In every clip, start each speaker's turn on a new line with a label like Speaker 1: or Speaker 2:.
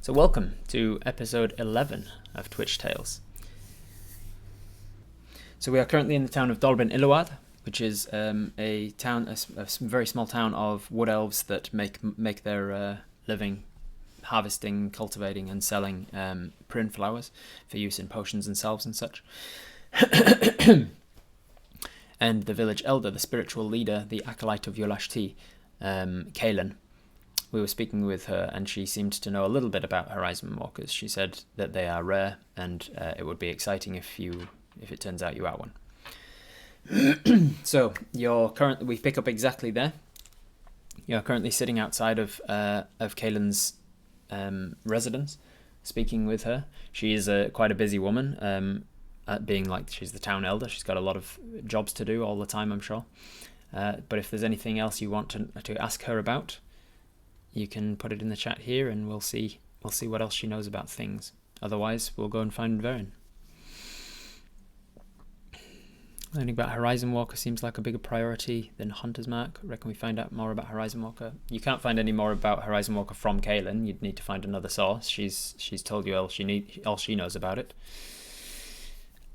Speaker 1: So welcome to episode 11 of Twitch Tales. So we are currently in the town of Dolben Iluad, which is a very small town of wood elves that make their living harvesting, cultivating and selling prune flowers for use in potions and salves and such. And the village elder, the spiritual leader, the acolyte of Yolashti, Kaelin. We were speaking with her, and she seemed to know a little bit about Horizon Walkers. She said that they are rare, and it would be exciting if it turns out you are one. So we pick up exactly there. You're currently sitting outside of Kaelin's residence, speaking with her. She is quite a busy woman, at being like she's the town elder. She's got a lot of jobs to do all the time, I'm sure. But if there's anything else you want to ask her about, you can put it in the chat here, and we'll see what else she knows about things. Otherwise, we'll go and find Verryn. Learning about Horizon Walker seems like a bigger priority than Hunter's Mark. Reckon we find out more about Horizon Walker. You can't find any more about Horizon Walker from Kaelin. You'd need to find another source. She's told you all she knows about it.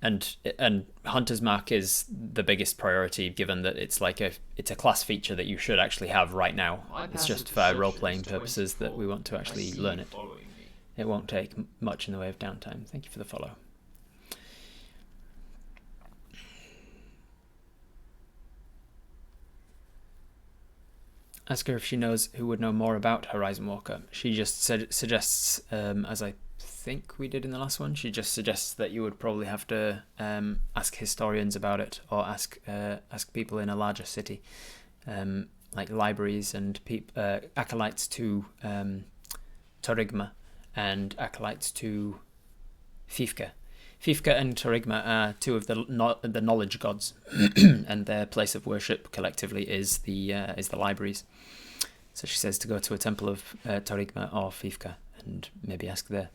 Speaker 1: And Hunter's Mark is the biggest priority, given that it's a class feature that you should actually have right now. It's just for role-playing purposes that we want to actually learn it. It won't take much in the way of downtime. Thank you for the follow. Ask her if she knows who would know more about Horizon Walker. She just suggests, as I think we did in the last one, she just suggests that you would probably have to ask historians about it, or ask people in a larger city, like libraries and acolytes to Torigma and acolytes to Fifka. Fifka and Torigma are two of the knowledge gods, and their place of worship collectively is the libraries. So she says to go to a temple of Torigma or Fifka and maybe ask there.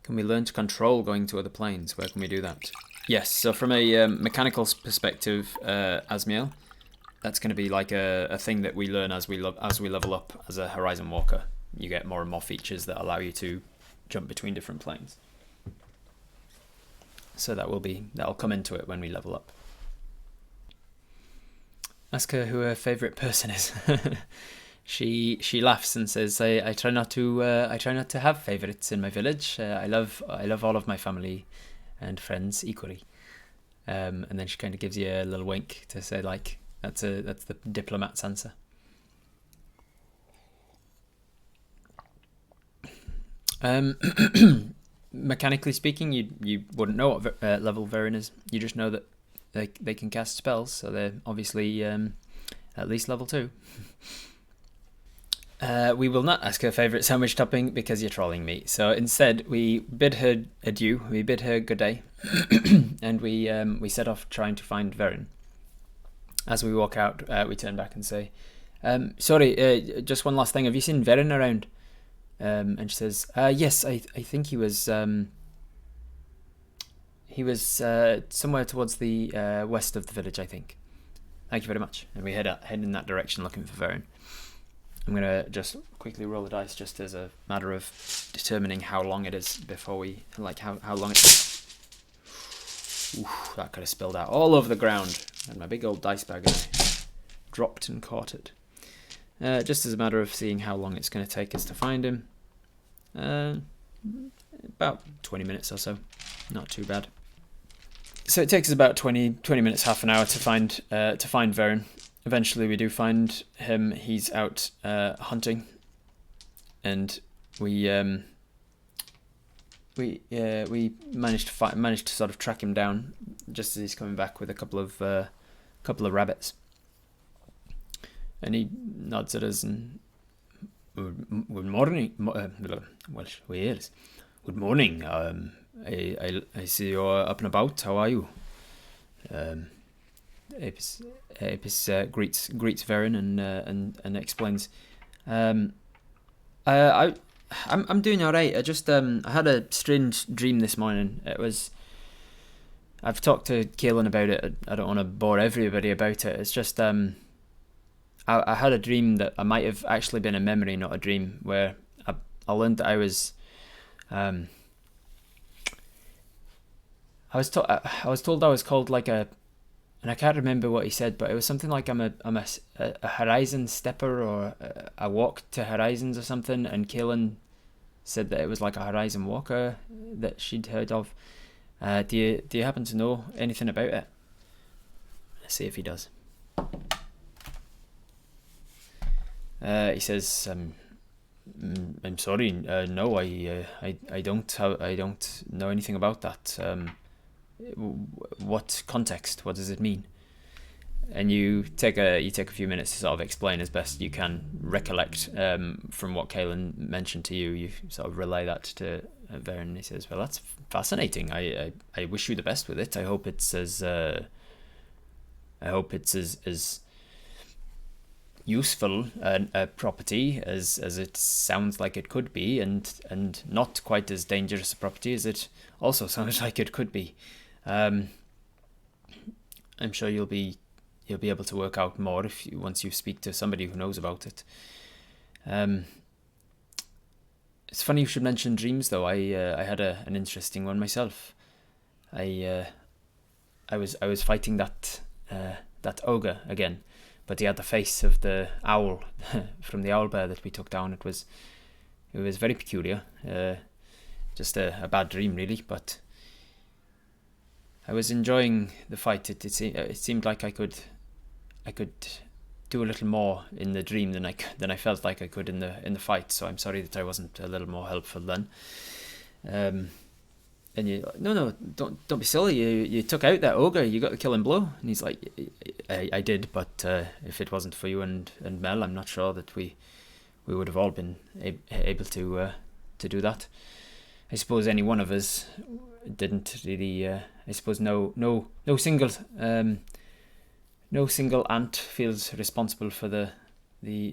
Speaker 1: Can we learn to control going to other planes? Where can we do that? Yes, so from a mechanical perspective, Asmiel, that's going to be like a thing that we learn as we level up as a Horizon Walker. You get more and more features that allow you to jump between different planes. So that'll come into it when we level up. Ask her who her favourite person is. She laughs and says, "I try not to have favourites in my village. I love all of my family and friends equally." And then she kind of gives you a little wink to say, like, that's the diplomat's answer. Mechanically speaking, you wouldn't know what level Verryn is. You just know that they can cast spells, so they're obviously at least level 2. We will not ask her favourite sandwich topping because you're trolling me. So instead, we bid her adieu. We bid her good day, and we set off trying to find Verryn. As we walk out, we turn back and say, "Sorry, just one last thing. Have you seen Verryn around?" And she says, "Yes, I think he was somewhere towards the west of the village, I think. Thank you very much." And we head in that direction looking for Verryn. I'm going to just quickly roll the dice just as a matter of determining how long it is before we, like, how long it is. Oof, that could have spilled out all over the ground. And my big old dice bag and I dropped and caught it. Just as a matter of seeing how long it's going to take us to find him. About 20 minutes or so. Not too bad. So it takes us about 20 minutes, half an hour to find Verryn. Eventually we do find him. He's out hunting, and we managed to sort of track him down just as he's coming back with a couple of rabbits. And he nods at us and good morning. Welsh Wales. Good morning. I see you're up and about. How are you? Apis greets Verryn and explains. I'm doing all right. I had a strange dream this morning. I've talked to Kaelin about it. I don't want to bore everybody about it. It's just I had a dream that I might have actually been a memory, not a dream, where learned that I was told I was called like a, and I can't remember what he said, but it was something like I'm a horizon stepper, or a walk to horizons or something. And Kaelin said that it was like a horizon walker that she'd heard of. Do you happen to know anything about it? Let's see if he does. He says, "I'm sorry, no, I don't know anything about that. What context? What does it mean?" And you take a few minutes to sort of explain as best you can, recollect from what Kaelin mentioned to you. You sort of relay that to Verryn. He says, "Well, that's fascinating. I wish you the best with it. I hope it's as useful a property as it sounds like it could be, and not quite as dangerous a property as it also sounds like it could be. I'm sure you'll be able to work out more once you speak to somebody who knows about it." It's funny you should mention dreams, though. I had an interesting one myself. I was fighting that ogre again, but he had the face of the owl from the owl bear that we took down. It was very peculiar. Just a bad dream, really, but I was enjoying the fight. It seemed like I could do a little more in the dream than I felt like I could in the fight. So I'm sorry that I wasn't a little more helpful then. And you, no, don't be silly. You took out that ogre. You got the killing blow. And he's like, I did, but if it wasn't for you and Mel, I'm not sure that we would have all been able to do that. I suppose any one of us didn't really. I suppose no single ant feels responsible for the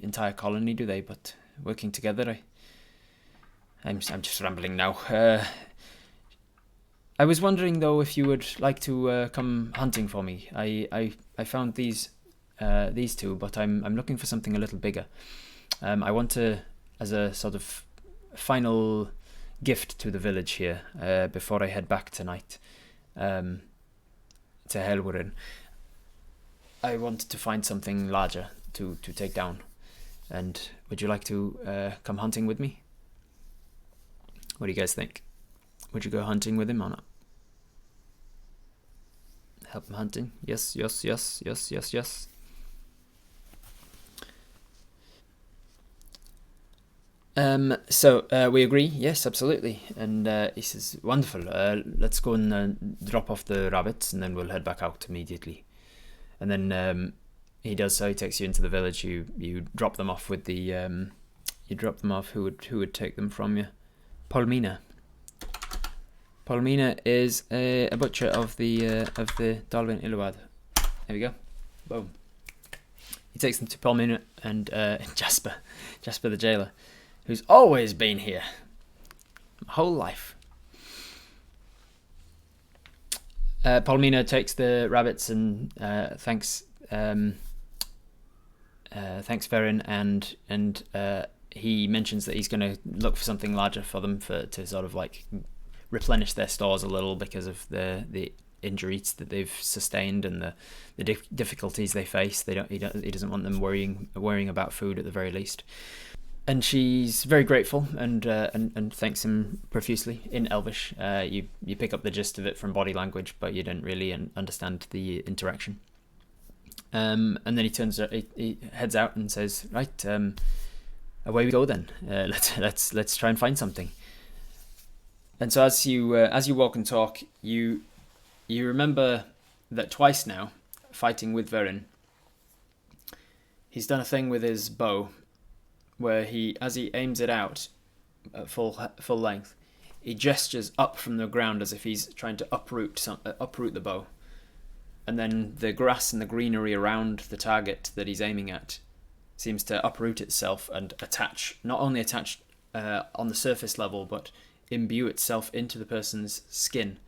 Speaker 1: entire colony, do they? But working together, I'm just rambling now. I was wondering though if you would like to come hunting for me. I found these two, but I'm looking for something a little bigger. I want to, as a sort of final gift to the village here, before I head back tonight to Verryn. I want to find something larger to take down. And would you like to come hunting with me? What do you guys think? Would you go hunting with him or not? Help him hunting? Yes. So we agree. Yes, absolutely. And he says, "Wonderful. Let's go and drop off the rabbits, and then we'll head back out immediately." And then he does so. He takes you into the village. You drop them off with the. You drop them off. Who would take them from you? Polmina. Polmina is a butcher of the Dalvin Iluad. There we go. Boom. He takes them to Polmina and Jasper the jailer, who's always been here my whole life. Polmina takes the rabbits and thanks Verryn, and he mentions that he's going to look for something larger for them to sort of like replenish their stores a little because of the injuries that they've sustained and the difficulties they face. He doesn't want them worrying about food at the very least. And she's very grateful and thanks him profusely in Elvish. You pick up the gist of it from body language, but you don't really understand the interaction. And then he heads out and says, "Right, away we go then. Let's try and find something." And so as you walk and talk, you remember that twice now, fighting with Verryn, he's done a thing with his bow, where as he aims it out at full length, he gestures up from the ground as if he's trying to uproot the bow, and then the grass and the greenery around the target that he's aiming at seems to uproot itself and not only attach on the surface level, but imbue itself into the person's skin.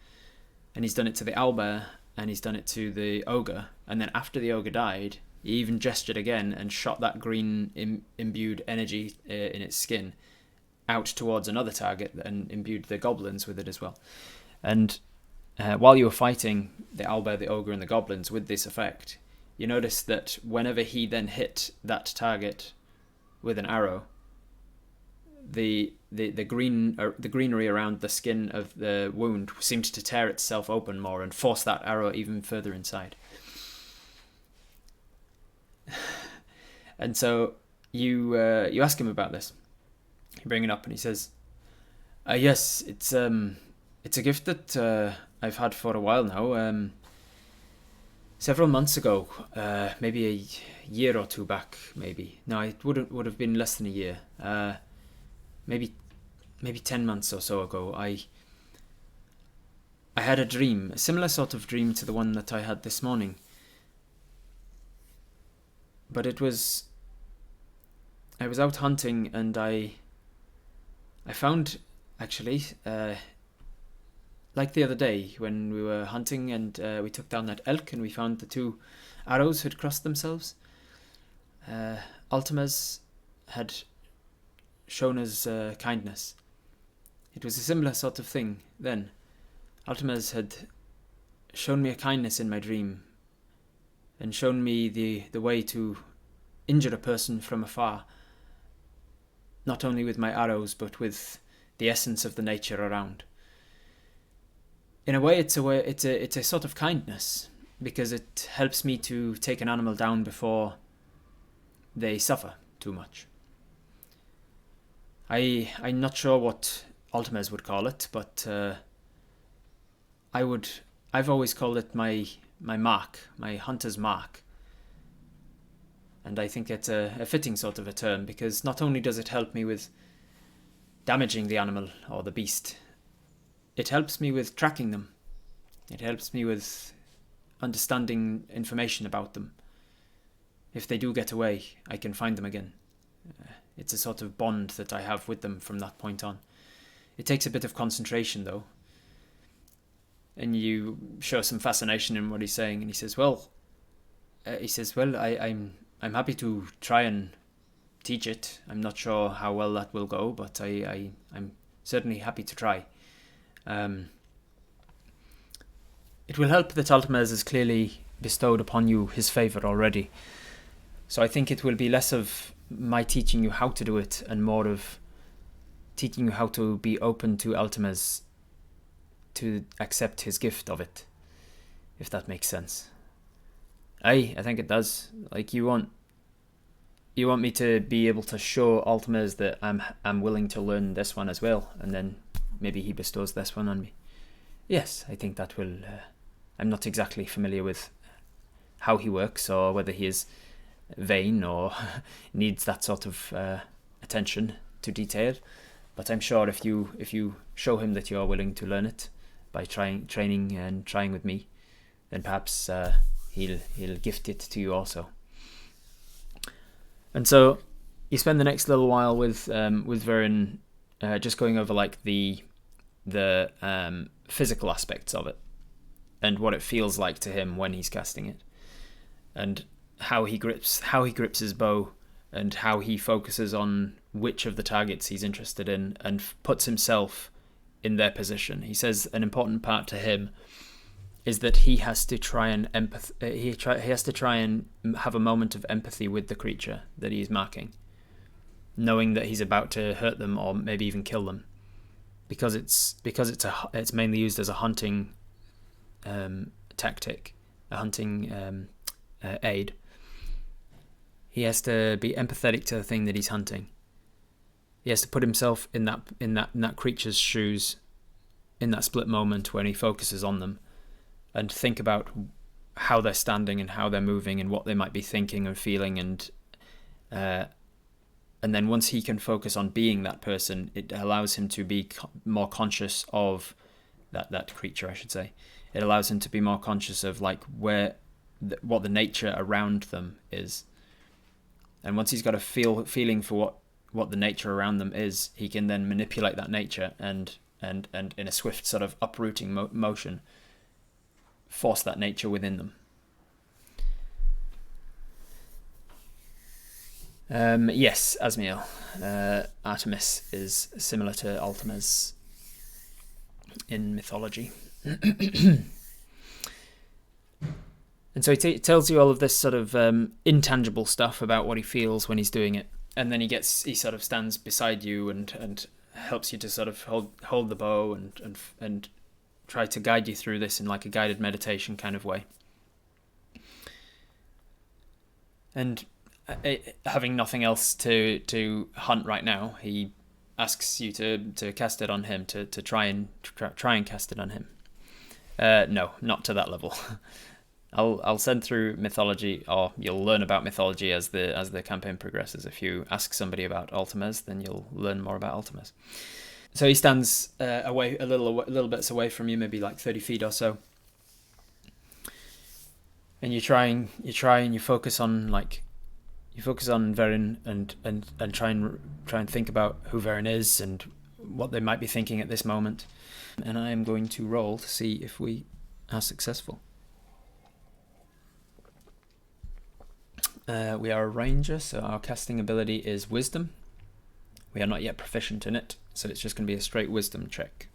Speaker 1: And he's done it to the owlbear, and he's done it to the ogre, and then after the ogre died, he even gestured again and shot that green imbued energy in its skin, out towards another target and imbued the goblins with it as well. And while you were fighting the owlbear, the ogre, and the goblins with this effect, you notice that whenever he then hit that target with an arrow, the greenery around the skin of the wound seemed to tear itself open more and force that arrow even further inside. And so you ask him about this. You bring it up, and he says, "Yes, it's a gift that I've had for a while now. Several months ago, maybe a year or two back, maybe. No, it would have been less than a year. Maybe 10 months or so ago, I had a dream, a similar sort of dream to the one that I had this morning. But I was out hunting, and I found, actually, like the other day when we were hunting and we took down that elk and we found the 2 arrows had crossed themselves. Ultimas had shown us kindness. It was a similar sort of thing then. Ultimas had shown me a kindness in my dream and shown me the way to injure a person from afar, not only with my arrows but with the essence of the nature around. In a way, it's a sort of kindness, because it helps me to take an animal down before they suffer too much. I'm not sure what Ultimas would call it, but I've always called it my mark, my hunter's mark. And I think it's a fitting sort of a term, because not only does it help me with damaging the animal or the beast, it helps me with tracking them. It helps me with understanding information about them. If they do get away, I can find them again. It's a sort of bond that I have with them from that point on. It takes a bit of concentration, though. And you show some fascination in what he's saying, and he says, "Well, I'm happy to try and teach it. I'm not sure how well that will go, but I'm certainly happy to try. It will help that Ultimas has clearly bestowed upon you his favour already. So I think it will be less of my teaching you how to do it and more of teaching you how to be open to Ultimas to accept his gift of it, if that makes sense." I think it does. Like, you want me to be able to show Ultimas that I'm willing to learn this one as well, and then maybe he bestows this one on me. Yes, I think that will. I'm not exactly familiar with how he works or whether he is vain or needs that sort of attention to detail, but I'm sure if you show him that you are willing to learn it by training and trying with me, then perhaps he'll gift it to you also. And so you spend the next little while with Verryn, just going over like the physical aspects of it and what it feels like to him when he's casting it, and how he grips his bow, and how he focuses on which of the targets he's interested in and puts himself in their position. He says an important part to him is that he has to try and he has to try and have a moment of empathy with the creature that he is marking, knowing that he's about to hurt them or maybe even kill them, because it's mainly used as a hunting tactic, a hunting aid. He has to be empathetic to the thing that he's hunting. He has to put himself in that creature's shoes in that split moment when he focuses on them, and think about how they're standing and how they're moving and what they might be thinking and feeling, and then once he can focus on being that person, it allows him to be more conscious of that creature, I should say. It allows him to be more conscious of like what the nature around them is. And once he's got a feeling for what the nature around them is, he can then manipulate that nature and in a swift sort of uprooting motion, force that nature within them. Yes, Asmiel. Artemis is similar to Ultima's in mythology. And so he tells you all of this sort of intangible stuff about what he feels when he's doing it, and then he sort of stands beside you and helps you to sort of hold the bow and try to guide you through this in like a guided meditation kind of way. And having nothing else to hunt right now, he asks you to cast it on him, to try and cast it on him. No, not to that level. I'll send through mythology, or you'll learn about mythology as the campaign progresses. If you ask somebody about Ultimas, then you'll learn more about Ultimas. So he stands away a little bits away from you, maybe like 30 feet or so. And you focus on Verryn and try and think about who Verryn is and what they might be thinking at this moment. And I am going to roll to see if we are successful. We are a ranger, so our casting ability is wisdom. We are not yet proficient in it, so it's just going to be a straight wisdom check.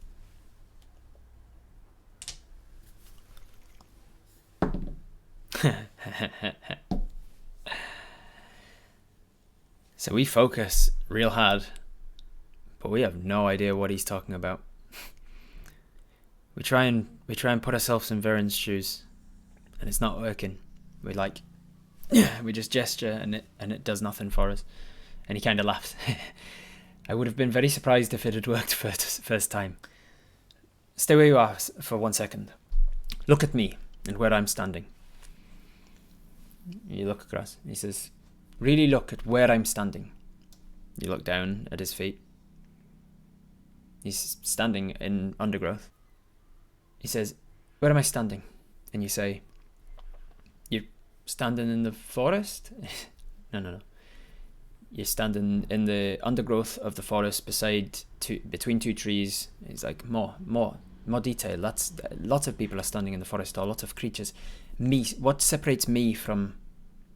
Speaker 1: So we focus real hard, but we have no idea what he's talking about. We try and put ourselves in Verryn's shoes, and it's not working. We just gesture and it does nothing for us. And he kind of laughs. I would have been very surprised if it had worked first time. Stay where you are for 1 second. Look at me and where I'm standing. You look across. He says, really look at where I'm standing. You look down at his feet. He's standing in undergrowth. He says, where am I standing? And you say, you're standing in the forest? No. You're standing in the undergrowth of the forest between two trees. It's like more detail. Lots of people are standing in the forest, or lots of creatures. Me, what separates me from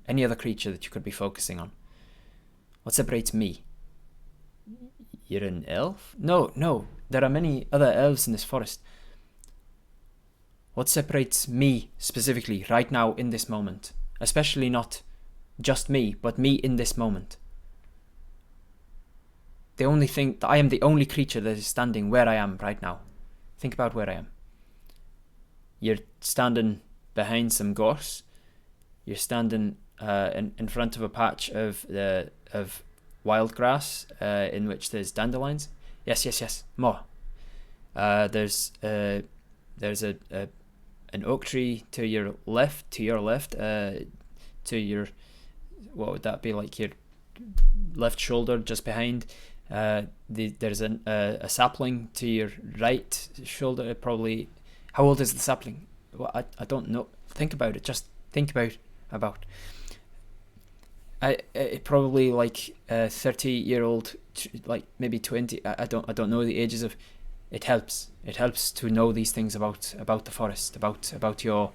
Speaker 1: any other creature that you could be focusing on? What separates me? You're an elf? No. There are many other elves in this forest. What separates me specifically right now in this moment? Especially not just me, but me in this moment. The only thing, I am the only creature that is standing where I am right now. Think about where I am. You're standing behind some gorse. You're standing in front of a patch of wild grass in which there's dandelions. Yes. More. There's an oak tree to your left. To your, what would that be, like your left shoulder, just behind. There's a sapling to your right shoulder. Probably. How old is the sapling? Well, I don't know. Think about it. Just think about. It probably like 30-year-old, like maybe 20. I don't know the ages of. It helps to know these things about the forest, about your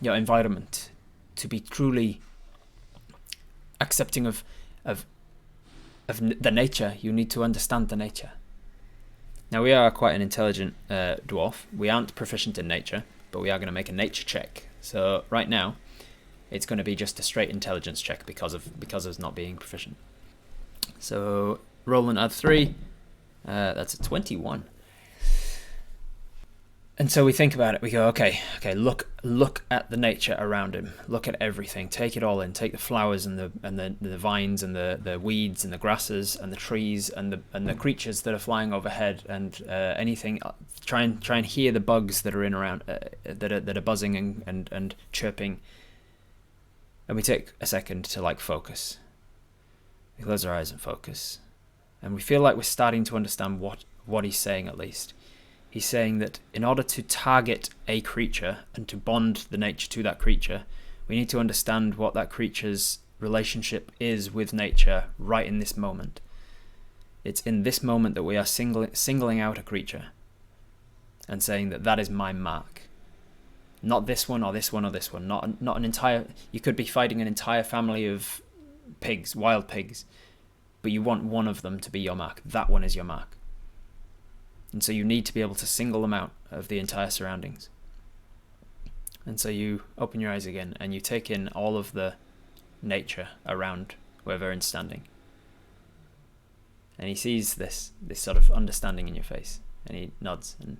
Speaker 1: environment, to be truly accepting of the nature. You need to understand the nature. Now, we are quite an intelligent dwarf. We aren't proficient in nature, but we are going to make a nature check. So right now, it's going to be just a straight intelligence check because of us not being proficient. So roll and add 3. That's a 21. And so we think about it. We go, okay. Look at the nature around him. Look at everything. Take it all in. Take the flowers and the vines and the weeds and the grasses and the trees and the creatures that are flying overhead and anything. Try and hear the bugs that are in around that are buzzing and chirping. And we take a second to focus. We close our eyes and focus, and we feel like we're starting to understand what he's saying. At least he's saying that in order to target a creature and to bond the nature to that creature, we need to understand what that creature's relationship is with nature right in this moment. It's in this moment that we are singling out a creature and saying that is my mark. Not this one or this one or this one. Not an entire. You could be fighting an entire family of pigs, wild pigs, but you want one of them to be your mark. That one is your mark. And so you need to be able to single them out of the entire surroundings. And so you open your eyes again and you take in all of the nature around where Verryn's standing. And he sees this sort of understanding in your face, and he nods and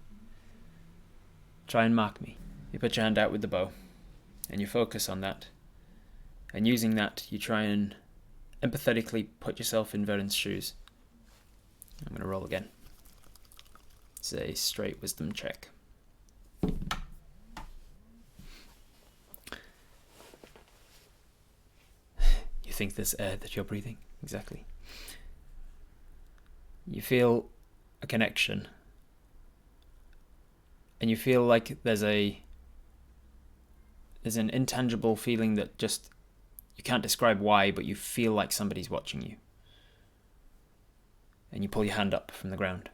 Speaker 1: try and mark me. You put your hand out with the bow and you focus on that, and using that you try and empathetically put yourself in Verryn's shoes. I'm going to roll again. It's a straight wisdom check. You think there's air that you're breathing? Exactly. You feel a connection, and you feel like there's an intangible feeling that just, you can't describe why, but you feel like somebody's watching you. And you pull your hand up from the ground,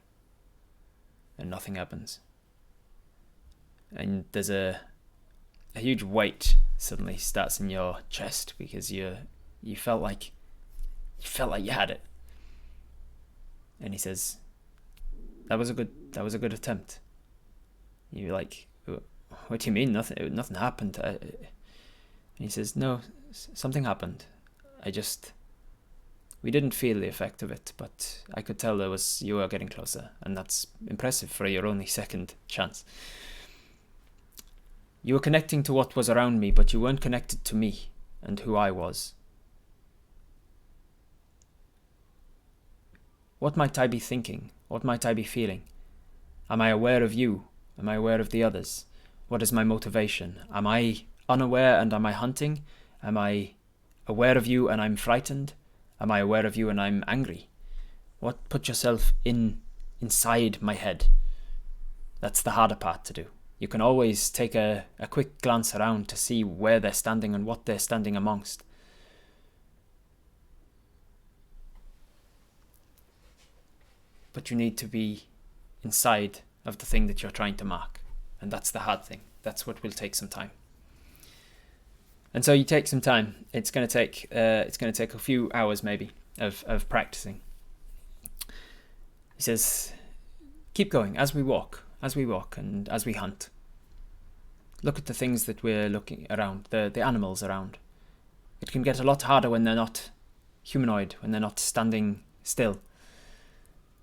Speaker 1: and nothing happens. And there's a huge weight suddenly starts in your chest, because you felt like you had it. And he says, that was a good attempt. You're like, what do you mean? Nothing happened. And he says, no, something happened. We didn't feel the effect of it, but I could tell you were getting closer, and that's impressive for your only second chance. You were connecting to what was around me, but you weren't connected to me and who I was. What might I be thinking? What might I be feeling? Am I aware of you? Am I aware of the others? What is my motivation? Am I unaware and am I hunting? Am I aware of you and I'm frightened? Am I aware of you and I'm angry? Put yourself inside my head. That's the harder part to do. You can always take a quick glance around to see where they're standing and what they're standing amongst. But you need to be inside of the thing that you're trying to mark. And that's the hard thing. That's what will take some time. And so you take some time. It's going to take a few hours maybe of practicing. He says, keep going as we walk and as we hunt. Look at the things that we're looking around, the animals around. It can get a lot harder when they're not humanoid, when they're not standing still.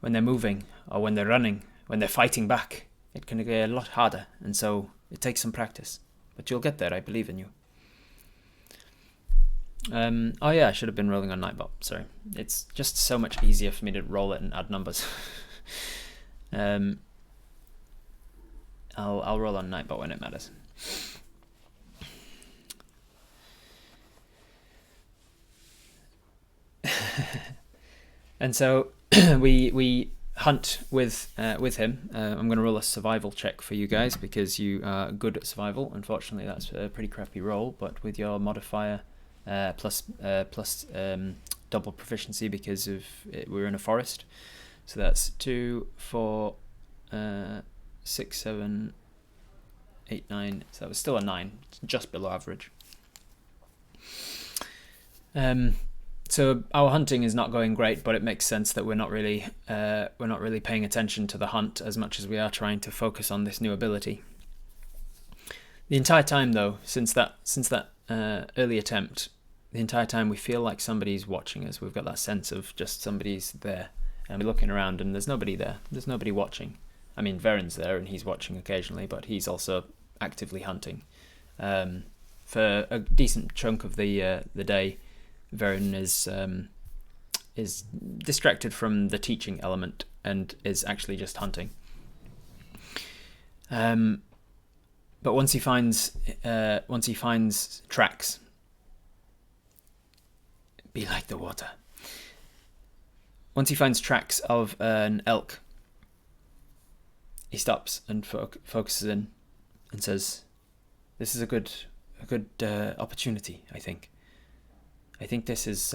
Speaker 1: When they're moving, or when they're running, when they're fighting back, it can get a lot harder, and so it takes some practice. But you'll get there, I believe in you. Oh yeah, I should have been rolling on Nightbot, sorry. It's just so much easier for me to roll it and add numbers. I'll roll on Nightbot when it matters. And so we hunt with him. I'm going to roll a survival check for you guys because you are good at survival. Unfortunately, that's a pretty crappy roll, but with your modifier plus double proficiency because we're in a forest. So that's 2, 4, 6, 7, 8, 9. So that was still a 9, just below average. So our hunting is not going great, but it makes sense that we're not really paying attention to the hunt as much as we are trying to focus on this new ability. The entire time, though, since that early attempt, the entire time we feel like somebody's watching us. We've got that sense of just somebody's there, and we're looking around, and there's nobody there. There's nobody watching. I mean, Verryn's there, and he's watching occasionally, but he's also actively hunting. For a decent chunk of the day, Verryn is distracted from the teaching element and is actually just hunting. But once he finds tracks, be like the water. Once he finds tracks of an elk, he stops and focuses in and says, "This is a good opportunity. I think this is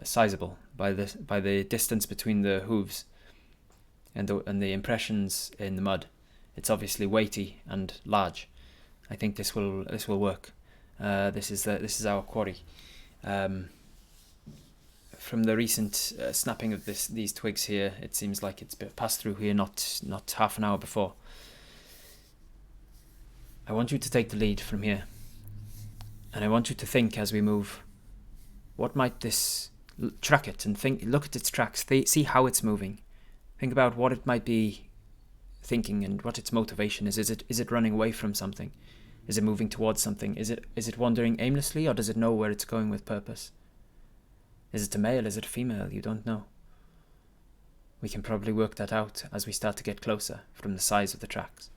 Speaker 1: sizable by the distance between the hooves and the impressions in the mud. It's obviously weighty and large. I think this will work. This is our quarry. from the recent snapping of these twigs here, it seems like it's passed through here not half an hour before. I want you to take the lead from here. And I want you to think as we move, what might this... Track it and look at its tracks, see how it's moving. Think about what it might be thinking and what its motivation is. Is it running away from something? Is it moving towards something? Is it wandering aimlessly, or does it know where it's going with purpose? Is it a male? Is it a female? You don't know. We can probably work that out as we start to get closer from the size of the tracks.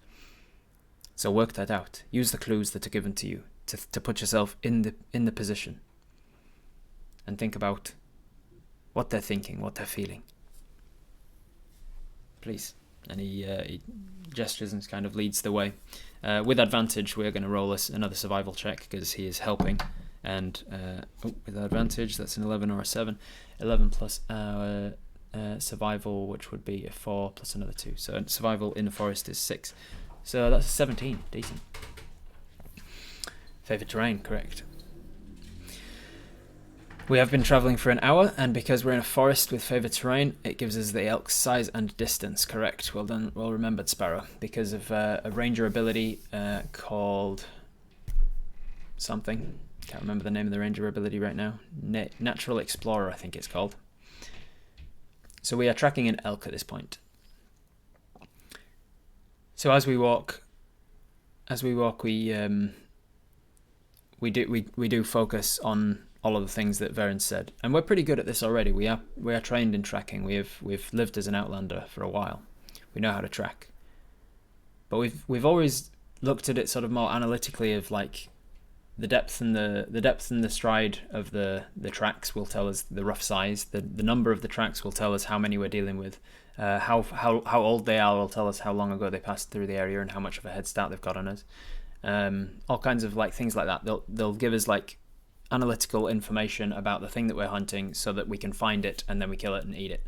Speaker 1: So work that out. Use the clues that are given to you to put yourself in the position. And think about what they're thinking, what they're feeling. Please. And he gestures and kind of leads the way. With advantage, we're going to roll another survival check because he is helping. And with advantage, that's an 11 or a 7. 11 plus our survival, which would be a 4 plus another 2. So survival in the forest is 6. So that's a 17. Decent. Favourite terrain, correct. We have been travelling for an hour, and because we're in a forest with favourite terrain, it gives us the elk's size and distance, correct. Well done, well remembered, Sparrow. Because of a ranger ability called something. Can't remember the name of the ranger ability right now. Natural Explorer, I think it's called. So we are tracking an elk at this point. So as we walk, we do focus on all of the things that Verryn said, and we're pretty good at this already. We are trained in tracking. We've lived as an outlander for a while. We know how to track, but we've always looked at it sort of more analytically, of like the depth and the stride of the tracks will tell us the rough size. The number of the tracks will tell us how many we're dealing with. How old they are will tell us how long ago they passed through the area and how much of a head start they've got on us. All kinds of like things like that. They'll give us like analytical information about the thing that we're hunting so that we can find it and then we kill it and eat it.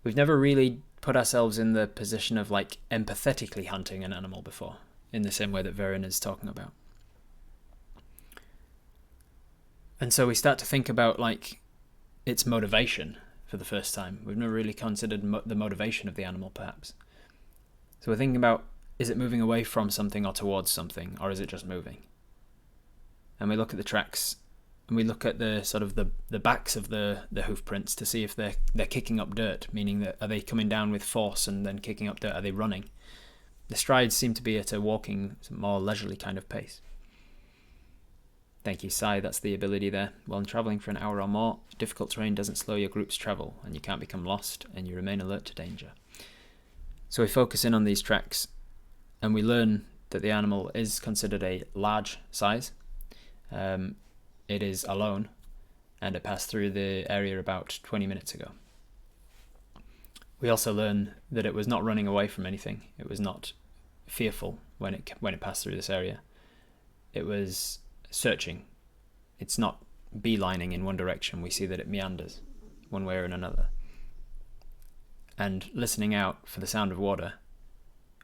Speaker 1: We've never really put ourselves in the position of like empathetically hunting an animal before, in the same way that Verryn is talking about. And so we start to think about like its motivation for the first time. We've never really considered the motivation of the animal, perhaps. So we're thinking about, is it moving away from something or towards something, or is it just moving? And we look at the tracks, and we look at the sort of the backs of the hoof prints to see if they're kicking up dirt, meaning that are they coming down with force and then kicking up dirt? Are they running? The strides seem to be at a walking, more leisurely kind of pace. Thank you, Sai. That's the ability there. While travelling for an hour or more, difficult terrain doesn't slow your group's travel, and you can't become lost, and you remain alert to danger. So we focus in on these tracks, and we learn that the animal is considered a large size. It is alone, and it passed through the area about 20 minutes ago. We also learn that it was not running away from anything. It was not fearful when it passed through this area. It was searching. It's not beelining in one direction. We see that it meanders one way or another. And listening out for the sound of water,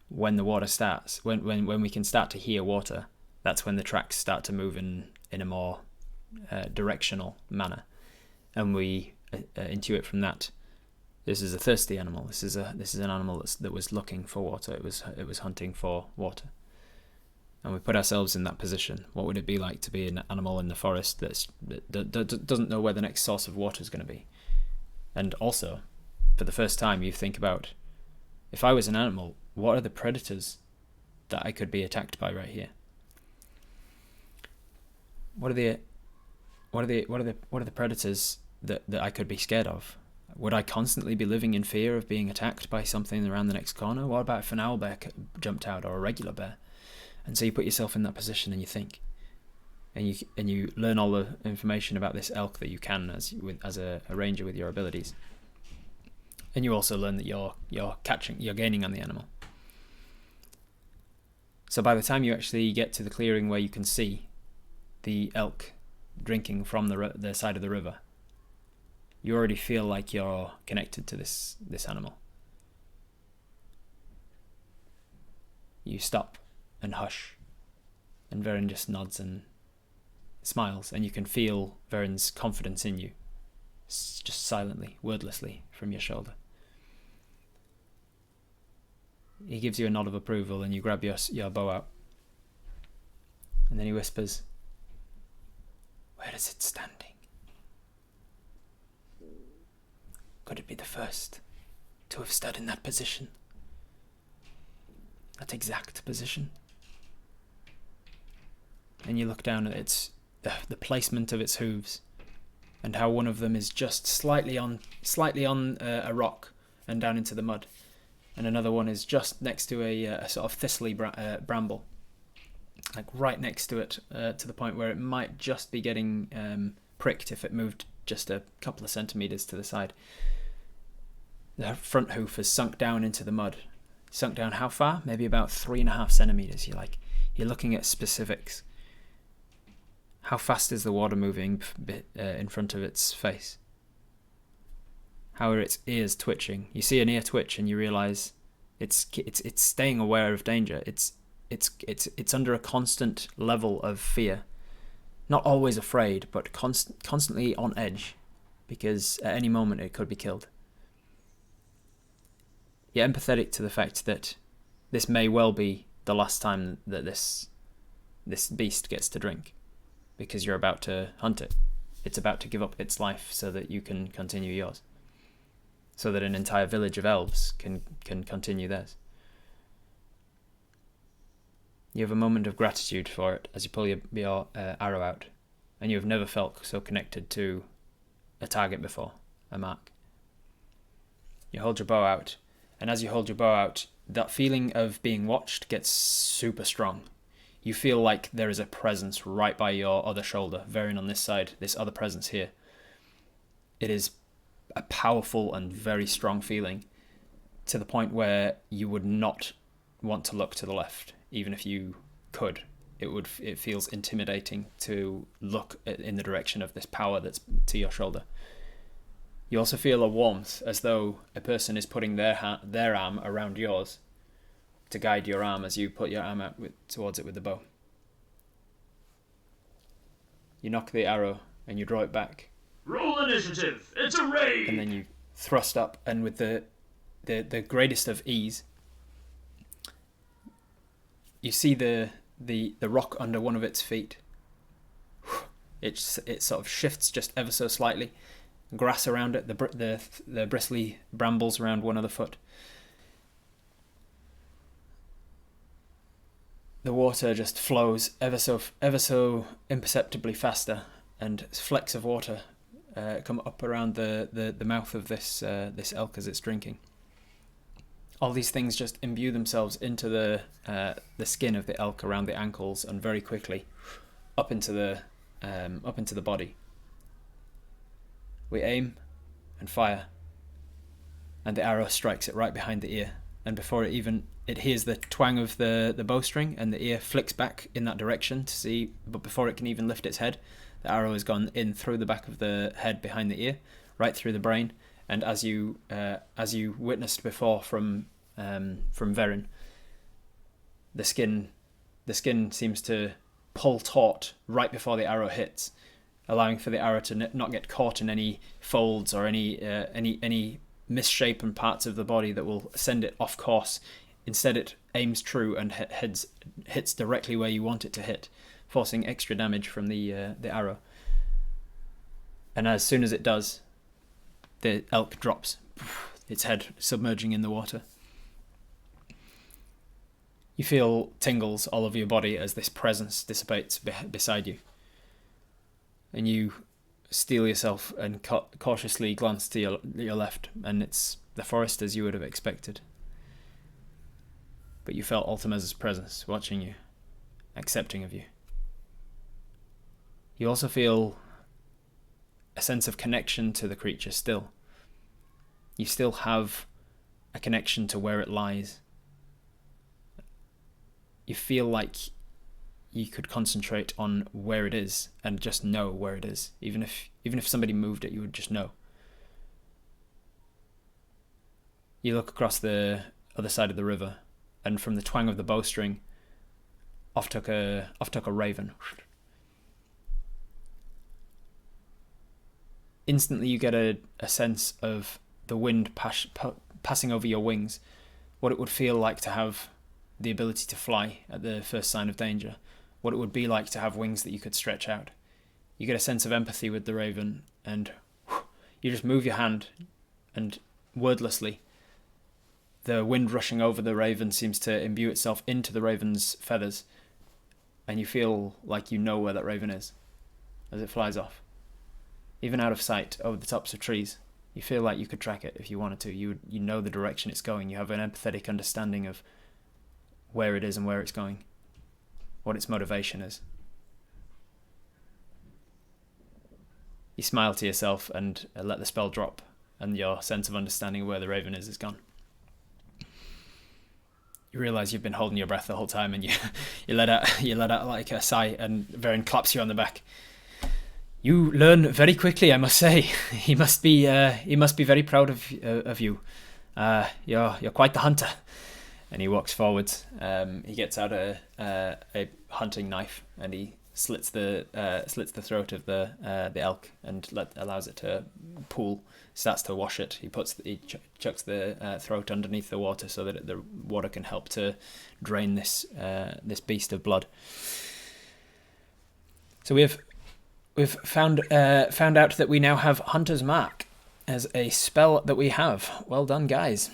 Speaker 1: when the water starts, when we can start to hear water, that's when the tracks start to move in a more directional manner, and we intuit from that this is a thirsty animal. This is an animal that was looking for water. It was hunting for water, and we put ourselves in that position. What would it be like to be an animal in the forest that doesn't know where the next source of water is going to be? And also, for the first time, you think about, if I was an animal, what are the predators that I could be attacked by right here? What are the predators that I could be scared of? Would I constantly be living in fear of being attacked by something around the next corner? What about if an owl bear jumped out, or a regular bear? And so you put yourself in that position and you think, and you learn all the information about this elk that you can as a ranger with your abilities. And you also learn that you're gaining on the animal. So by the time you actually get to the clearing where you can see the elk drinking from the side of the river, you already feel like you're connected to this animal. You stop and hush, and Verryn just nods and smiles, and you can feel Verryn's confidence in you just silently, wordlessly, from your shoulder. He gives you a nod of approval, and you grab your bow out. And then he whispers, "Where is it standing? Could it be the first to have stood in that position? That exact position?" And you look down at the placement of its hooves, and how one of them is just slightly on a rock and down into the mud, and another one is just next to a sort of thistly bramble, like right next to it, to the point where it might just be getting pricked if it moved just a couple of centimeters to the side. The front hoof has sunk down into the mud. Sunk down how far? Maybe about 3.5 centimeters. You're looking at specifics. How fast is the water moving in front of its face? How are its ears twitching? You see an ear twitch and you realize it's staying aware of danger. It's under a constant level of fear. Not always afraid, but constantly on edge, because at any moment it could be killed. You're empathetic to the fact that this may well be the last time that this beast gets to drink, because you're about to hunt it. It's about to give up its life so that you can continue yours, so that an entire village of elves can continue theirs. You have a moment of gratitude for it as you pull your arrow out, and you have never felt so connected to a target before, a mark. You hold your bow out, and as you hold your bow out, that feeling of being watched gets super strong. You feel like there is a presence right by your other shoulder, Verryn on this side, this other presence here. It is a powerful and very strong feeling, to the point where you would not want to look to the left, even if you could. It feels intimidating to look in the direction of this power that's to your shoulder. You also feel a warmth, as though a person is putting their arm around yours to guide your arm as you put your arm out towards it with the bow. You knock the arrow and you draw it back.
Speaker 2: Roll initiative! It's a raid!
Speaker 1: And then you thrust up, and with the greatest of ease, you see the rock under one of its feet. It sort of shifts just ever so slightly. Grass around it, the bristly brambles around one other foot. The water just flows ever so imperceptibly faster, and flecks of water come up around the mouth of this elk as it's drinking. All these things just imbue themselves into the skin of the elk around the ankles, and very quickly up into the body. We aim and fire, and the arrow strikes it right behind the ear, and before it hears the twang of the bowstring, and the ear flicks back in that direction to see, but before it can even lift its head, the arrow has gone in through the back of the head behind the ear, right through the brain, and as you witnessed before from Verryn, the skin seems to pull taut right before the arrow hits, allowing for the arrow to not get caught in any folds or any misshapen parts of the body that will send it off course. Instead, it aims true and hits directly where you want it to hit, forcing extra damage from the arrow. And as soon as it does, the elk drops, its head submerging in the water. You feel tingles all over your body as this presence dissipates beside you. And you steel yourself and cautiously glance to your left, and it's the forest as you would have expected. But you felt Ultima's presence, watching you, accepting of you. You also feel a sense of connection to the creature still. You still have a connection to where it lies. You feel like you could concentrate on where it is and just know where it is. Even if somebody moved it, you would just know. You look across the other side of the river, and from the twang of the bowstring, off took a raven. instantly you get a sense of the wind passing over your wings, what it would feel like to have the ability to fly at the first sign of danger, what it would be like to have wings that you could stretch out. You get a sense of empathy with the raven, and you just move your hand, and wordlessly, the wind rushing over the raven seems to imbue itself into the raven's feathers, and you feel like you know where that raven is as it flies off. Even out of sight, over the tops of trees, you feel like you could track it if you wanted to. You know the direction it's going. You have an empathetic understanding of where it is and where it's going, what its motivation is. You smile to yourself and let the spell drop, and your sense of understanding of where the raven is gone. You realise you've been holding your breath the whole time, and you let out like a sigh, and Verryn claps you on the back. You learn very quickly, I must say. He must be very proud of you. You're quite the hunter. And he walks forwards. He gets out a hunting knife, and he slits the throat of the elk and allows it to pool. Starts to wash it. He chucks the throat underneath the water so that the water can help to drain this beast of blood. So we've found out that we now have Hunter's Mark as a spell that we have. Well done, guys.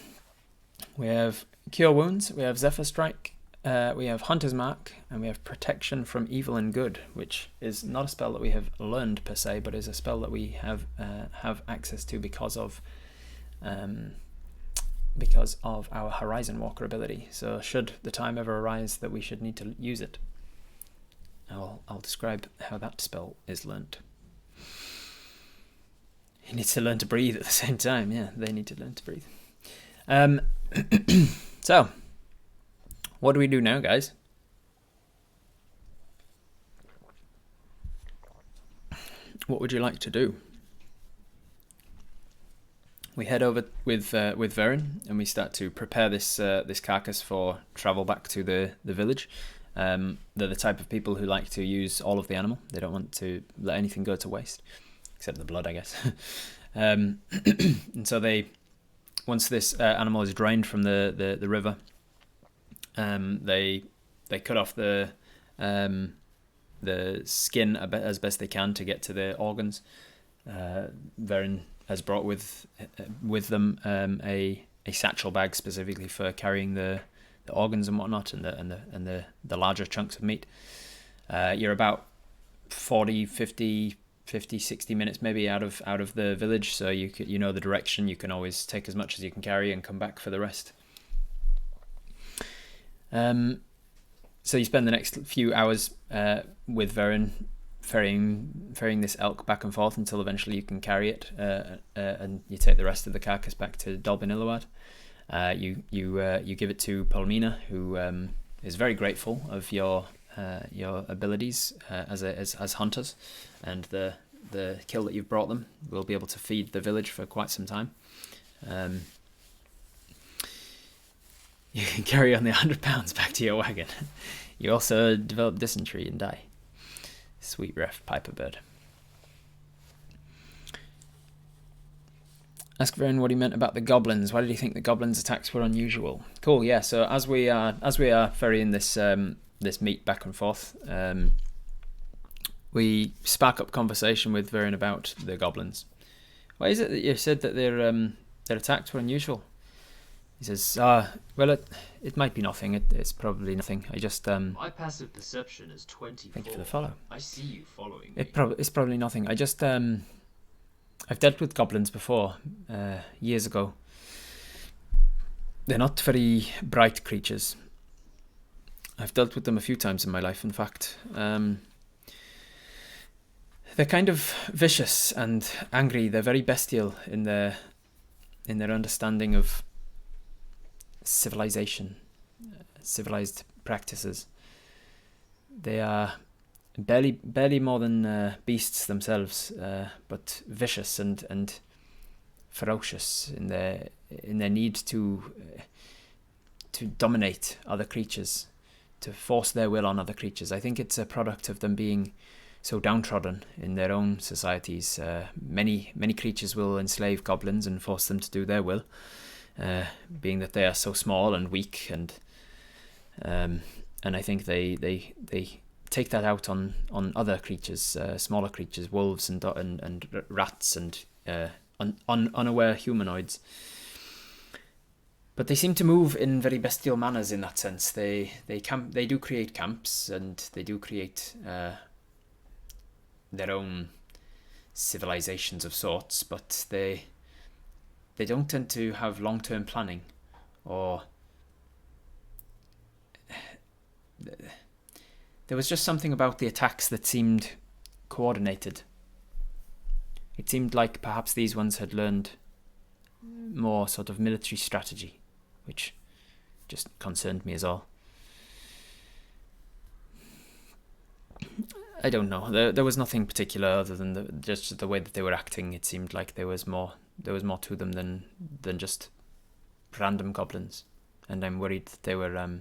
Speaker 1: We have Cure Wounds, we have Zephyr Strike, we have Hunter's Mark, and we have Protection from Evil and Good, which is not a spell that we have learned per se, but is a spell that we have access to because of our Horizon Walker ability. So should the time ever arise that we should need to use it, I'll describe how that spell is learnt. He needs to learn to breathe at the same time. Yeah, they need to learn to breathe. So, what do we do now, guys? What would you like to do? We head over with Verryn, and we start to prepare this carcass for travel back to the village. They're the type of people who like to use all of the animal. They don't want to let anything go to waste, except the blood, I guess. And so once this animal is drained from the river, they cut off the skin as best they can to get to the organs. Verryn has brought with them a satchel bag specifically for carrying the organs and whatnot, and the larger chunks of meat. You're about 40, 50, 60 minutes maybe out of the village, so you know the direction. You can always take as much as you can carry and come back for the rest. So you spend the next few hours with Verryn, ferrying this elk back and forth until eventually you can carry it, and you take the rest of the carcass back to Dolbin Illawad. You give it to Polmina, who is very grateful of your abilities as hunters, and the kill that you've brought them. Will be able to feed the village for quite some time. You can carry on the 100 pounds back to your wagon. You also develop dysentery and die. Sweet ref, Piper Bird. Ask Verryn what he meant about the goblins. Why did he think the goblins' attacks were unusual? Cool, yeah. So as we are ferrying this meat back and forth, we spark up conversation with Verryn about the goblins. Why is it that you said that their attacks were unusual? He says, well, it might be nothing. It's probably nothing. I just
Speaker 2: My passive perception is 24.
Speaker 1: Thank you for the follow.
Speaker 2: I see you following me.
Speaker 1: It's probably nothing. I just I've dealt with goblins before, years ago. They're not very bright creatures. I've dealt with them a few times in my life, in fact. They're kind of vicious and angry. They're very bestial in their understanding of civilization, civilized practices. They are barely more than beasts themselves, but vicious and ferocious in their need to dominate other creatures, to force their will on other creatures. I think it's a product of them being so downtrodden in their own societies. Many creatures will enslave goblins and force them to do their will, being that they are so small and weak, and I think they take that out on other creatures, smaller creatures, wolves and rats and unaware humanoids. But they seem to move in very bestial manners in that sense. They do create camps, and they do create their own civilizations of sorts, but they don't tend to have long-term planning, or there was just something about the attacks that seemed coordinated. It seemed like perhaps these ones had learned more sort of military strategy, which just concerned me as all. I don't know. There was nothing particular other than just the way that they were acting. It seemed like there was more to them than just random goblins, and I'm worried that they were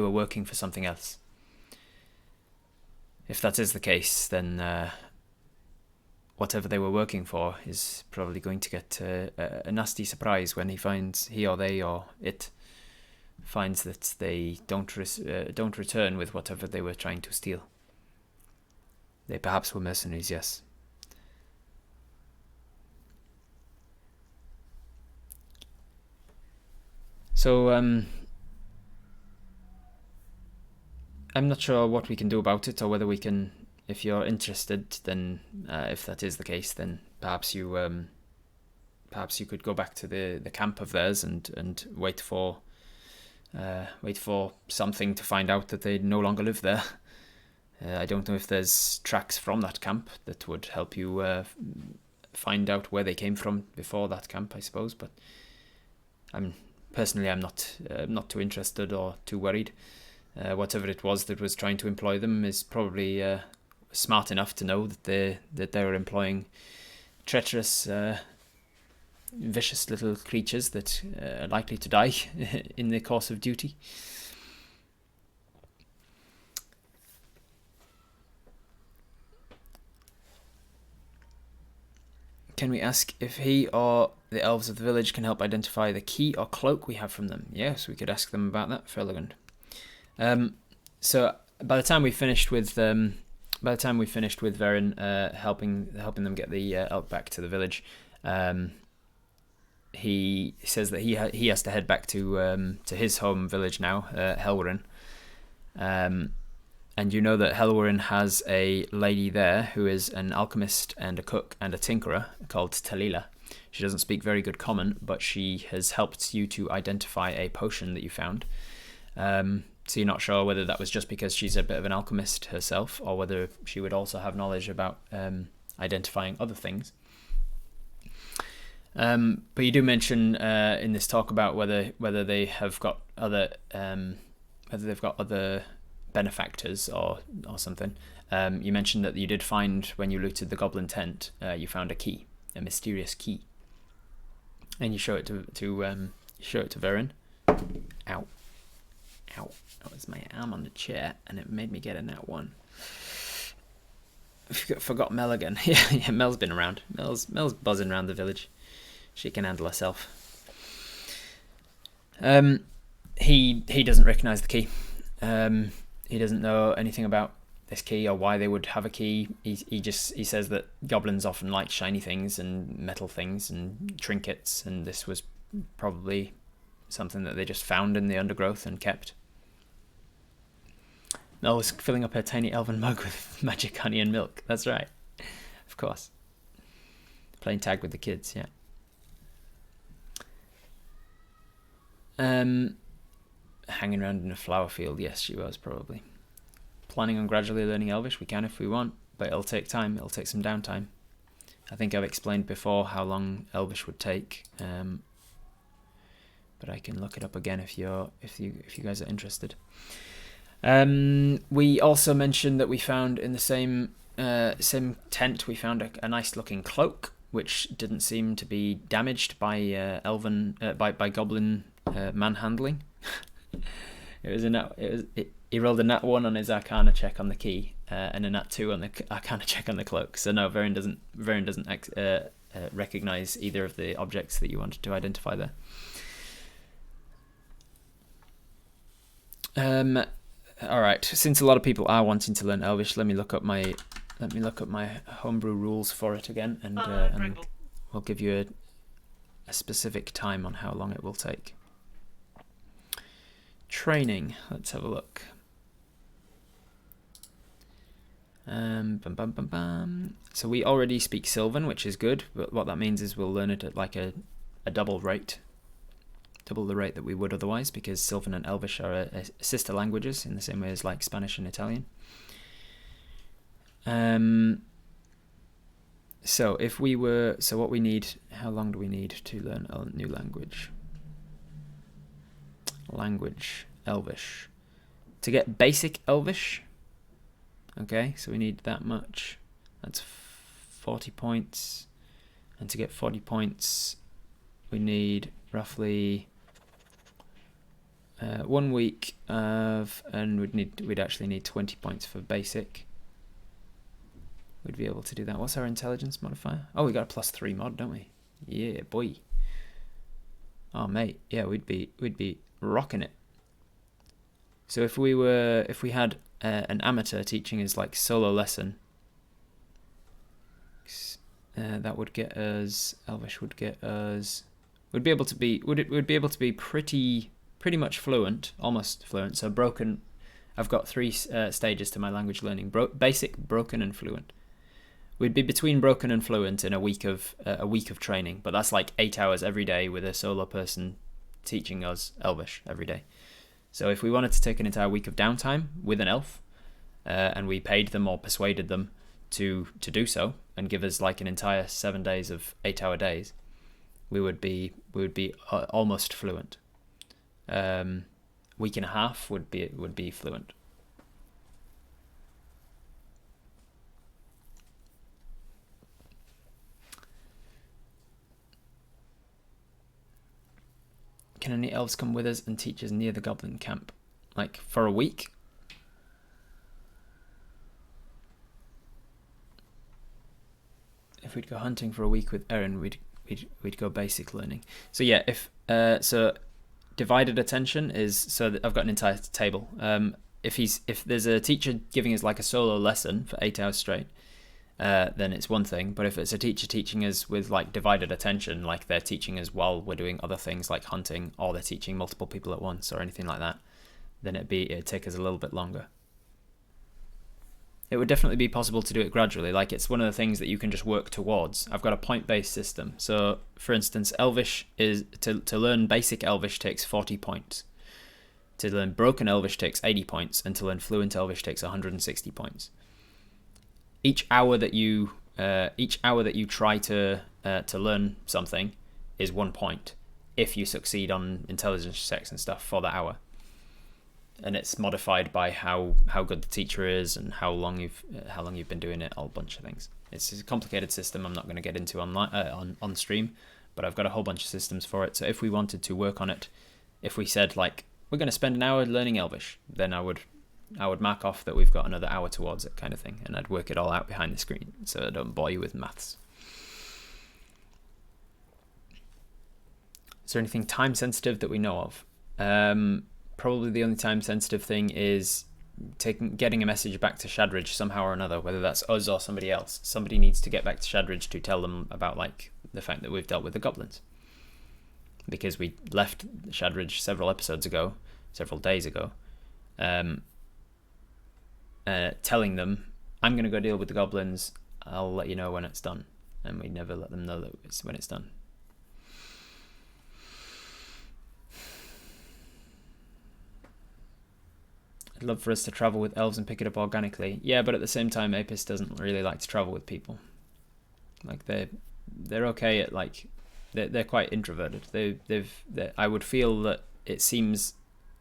Speaker 1: working for something else. If that is the case, then whatever they were working for is probably going to get a nasty surprise when he or they or it finds that they don't return with whatever they were trying to steal. They perhaps were mercenaries, yes. So I'm not sure what we can do about it, or whether we can. If you're interested, then if that is the case, then perhaps you could go back to the camp of theirs and wait for something to find out that they no longer live there. I don't know if there's tracks from that camp that would help you find out where they came from before that camp, I suppose. But I'm not too interested or too worried. Whatever it was that was trying to employ them is probably smart enough to know that they were employing treacherous, vicious little creatures that are likely to die in the course of duty. Can we ask if he or the elves of the village can help identify the key or cloak we have from them? Yes, we could ask them about that, Ferligund. So by the time we finished with Verryn helping them get the elk back to the village, he says that he has to head back to his home village now, Helveryn. And you know that Helveryn has a lady there who is an alchemist and a cook and a tinkerer called Talila. She doesn't speak very good common, but she has helped you to identify a potion that you found. So you're not sure whether that was just because she's a bit of an alchemist herself, or whether she would also have knowledge about identifying other things. But you do mention in this talk about whether they have got other benefactors or something. You mentioned that you did find, when you looted the goblin tent, you found a key, a mysterious key, and you show it to Verryn. Ow. That was my arm on the chair, and it made me get a nat 1. Forgot Mel again. Yeah, Mel's been around. Mel's buzzing around the village. She can handle herself. He doesn't recognise the key. He doesn't know anything about this key or why they would have a key. He says that goblins often like shiny things and metal things and trinkets, and this was probably something that they just found in the undergrowth and kept. Mel was filling up her tiny elven mug with magic honey and milk. That's right. Of course. Playing tag with the kids, yeah. Hanging around in a flower field, yes, she was probably. Planning on gradually learning Elvish? We can if we want, but it'll take time. It'll take some downtime. I think I've explained before how long Elvish would take, but I can look it up again if you guys are interested. We also mentioned that we found in the same tent, we found a nice looking cloak, which didn't seem to be damaged by by goblin manhandling. He rolled a nat 1 on his Arcana check on the key, and a nat 2 on the Arcana check on the cloak. So no, Verryn doesn't recognize either of the objects that you wanted to identify there. All right. Since a lot of people are wanting to learn Elvish, let me look up my homebrew rules for it again, and we'll give you a specific time on how long it will take. Training. Let's have a look. So we already speak Sylvan, which is good, but what that means is we'll learn it at like a double the rate that we would otherwise, because Sylvan and Elvish are sister languages in the same way as like Spanish and Italian. So what we need, how long do we need to learn a new language? Elvish. To get basic Elvish, okay, so we need that much. That's 40 points. And to get 40 points, we need roughly 1 week of, and we'd actually need 20 points for basic. We'd be able to do that. What's our intelligence modifier? Oh, we got a +3 mod, don't we? Yeah, boy. Oh, mate. Yeah, we'd be rocking it. So if we had an amateur teaching us like solo lesson, that would get us. Elvish would get us. We'd be able to be pretty much fluent, almost fluent. So broken. I've got 3 stages to my language learning: basic, broken, and fluent. We'd be between broken and fluent in a week of training, but that's like 8 hours every day with a solo person teaching us Elvish every day. So if we wanted to take an entire week of downtime with an elf, and we paid them or persuaded them to do so and give us like an entire 7 days of 8-hour days, we would be almost fluent. Week and a half would be fluent. Can any elves come with us and teach us near the goblin camp? Like for a week? If we'd go hunting for a week with Erin, we'd go basic learning. So yeah, so divided attention is, so I've got an entire table. If there's a teacher giving us like a solo lesson for 8 hours straight, then it's one thing. But if it's a teacher teaching us with like divided attention, like they're teaching us while we're doing other things like hunting, or they're teaching multiple people at once or anything like that, then it'd take us a little bit longer. It would definitely be possible to do it gradually. Like it's one of the things that you can just work towards. I've got a point-based system. So for instance, Elvish is to learn basic Elvish takes 40 points. To learn broken Elvish takes 80 points, and to learn fluent Elvish takes 160 points. Each hour that you try to learn something is 1 point if you succeed on intelligence checks and stuff for the hour. And it's modified by how good the teacher is and how long you've been doing it, a whole bunch of things. It's a complicated system I'm not going to get into on stream, but I've got a whole bunch of systems for it. So if we wanted to work on it, if we said like we're going to spend an hour learning Elvish, then I would mark off that we've got another hour towards it, kind of thing, and I'd work it all out behind the screen so I don't bore you with maths. Is there anything time sensitive that we know of? Probably the only time sensitive thing is getting a message back to Shadridge somehow or another, whether that's us or somebody else. Somebody needs to get back to Shadridge to tell them about like the fact that we've dealt with the goblins, because we left Shadridge several days ago, telling them, I'm going to go deal with the goblins, I'll let you know when it's done, and we never let them know that it's when it's done. I'd love for us to travel with elves and pick it up organically. Yeah, but at the same time, Apis doesn't really like to travel with people. Like they're okay at like they're quite introverted. I would feel that it seems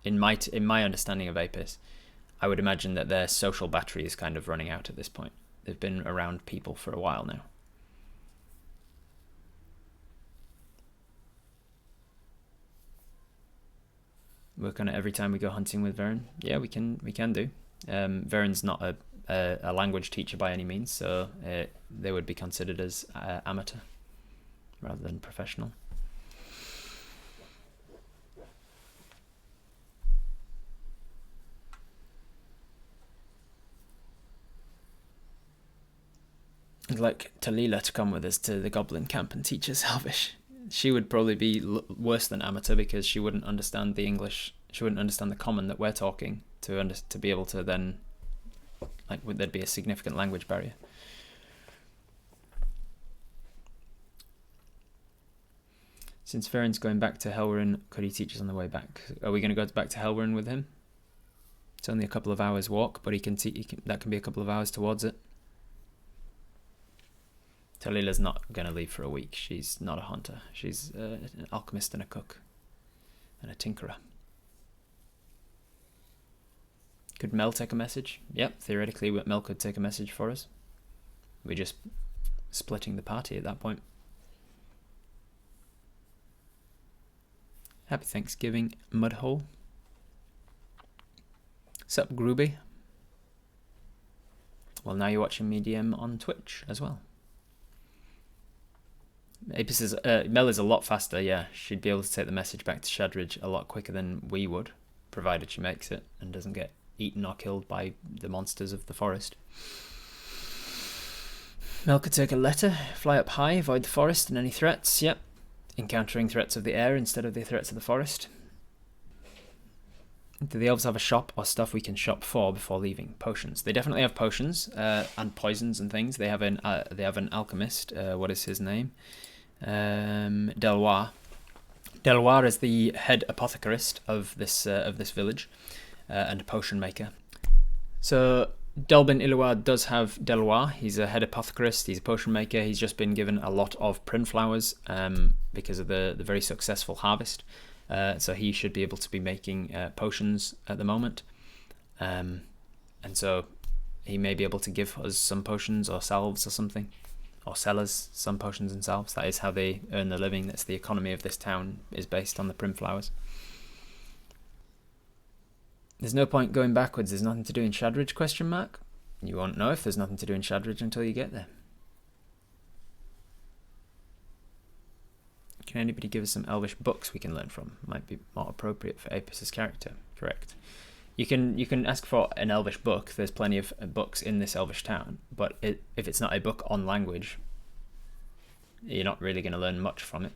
Speaker 1: in my understanding of Apis, I would imagine that their social battery is kind of running out at this point. They've been around people for a while now. Work on it every time we go hunting with Verryn. Yeah, we can do. Verryn's not a language teacher by any means, so they would be considered as amateur rather than professional. I'd like Talila to come with us to the goblin camp and teach us Elvish. She would probably be worse than amateur because she wouldn't understand the English. She wouldn't understand the common that we're talking to be able to then, like, there'd be a significant language barrier. Since Verryn's going back to Helwyn, could he teach us on the way back? Are we going to go back to Helwyn with him? It's only a couple of hours walk, but that can be a couple of hours towards it. Talila's not going to leave for a week. She's not a hunter. She's an alchemist and a cook and a tinkerer. Could Mel take a message? Yep, theoretically Mel could take a message for us. We're just splitting the party at that point. Happy Thanksgiving, Mudhole. Sup, Groovy? Well, now you're watching me DM on Twitch as well. Apis is, Mel is a lot faster, yeah. She'd be able to take the message back to Shadridge a lot quicker than we would, provided she makes it and doesn't get eaten or killed by the monsters of the forest. Mel could take a letter, fly up high, avoid the forest and any threats, yep. Encountering threats of the air instead of the threats of the forest. Do the elves have a shop or stuff we can shop for before leaving? Potions. They definitely have potions and poisons and things. They have an alchemist. What is his name? Delwar. Delwar is the head apothecarist of this village and a potion maker. So Delbin Iluar does have Delwar. He's a head apothecarist. He's a potion maker. He's just been given a lot of prin flowers because of the very successful harvest. So he should be able to be making potions at the moment. And so he may be able to give us some potions or salves or something. Or sell us some potions and salves. That is how they earn their living. That's the economy of this town, is based on the prim flowers. There's no point going backwards. There's nothing to do in Shadridge, question mark? You won't know if there's nothing to do in Shadridge until you get there. Can anybody give us some Elvish books we can learn from? Might be more appropriate for Apis' character. Correct. You can ask for an Elvish book. There's plenty of books in this Elvish town, but if it's not a book on language, you're not really going to learn much from it.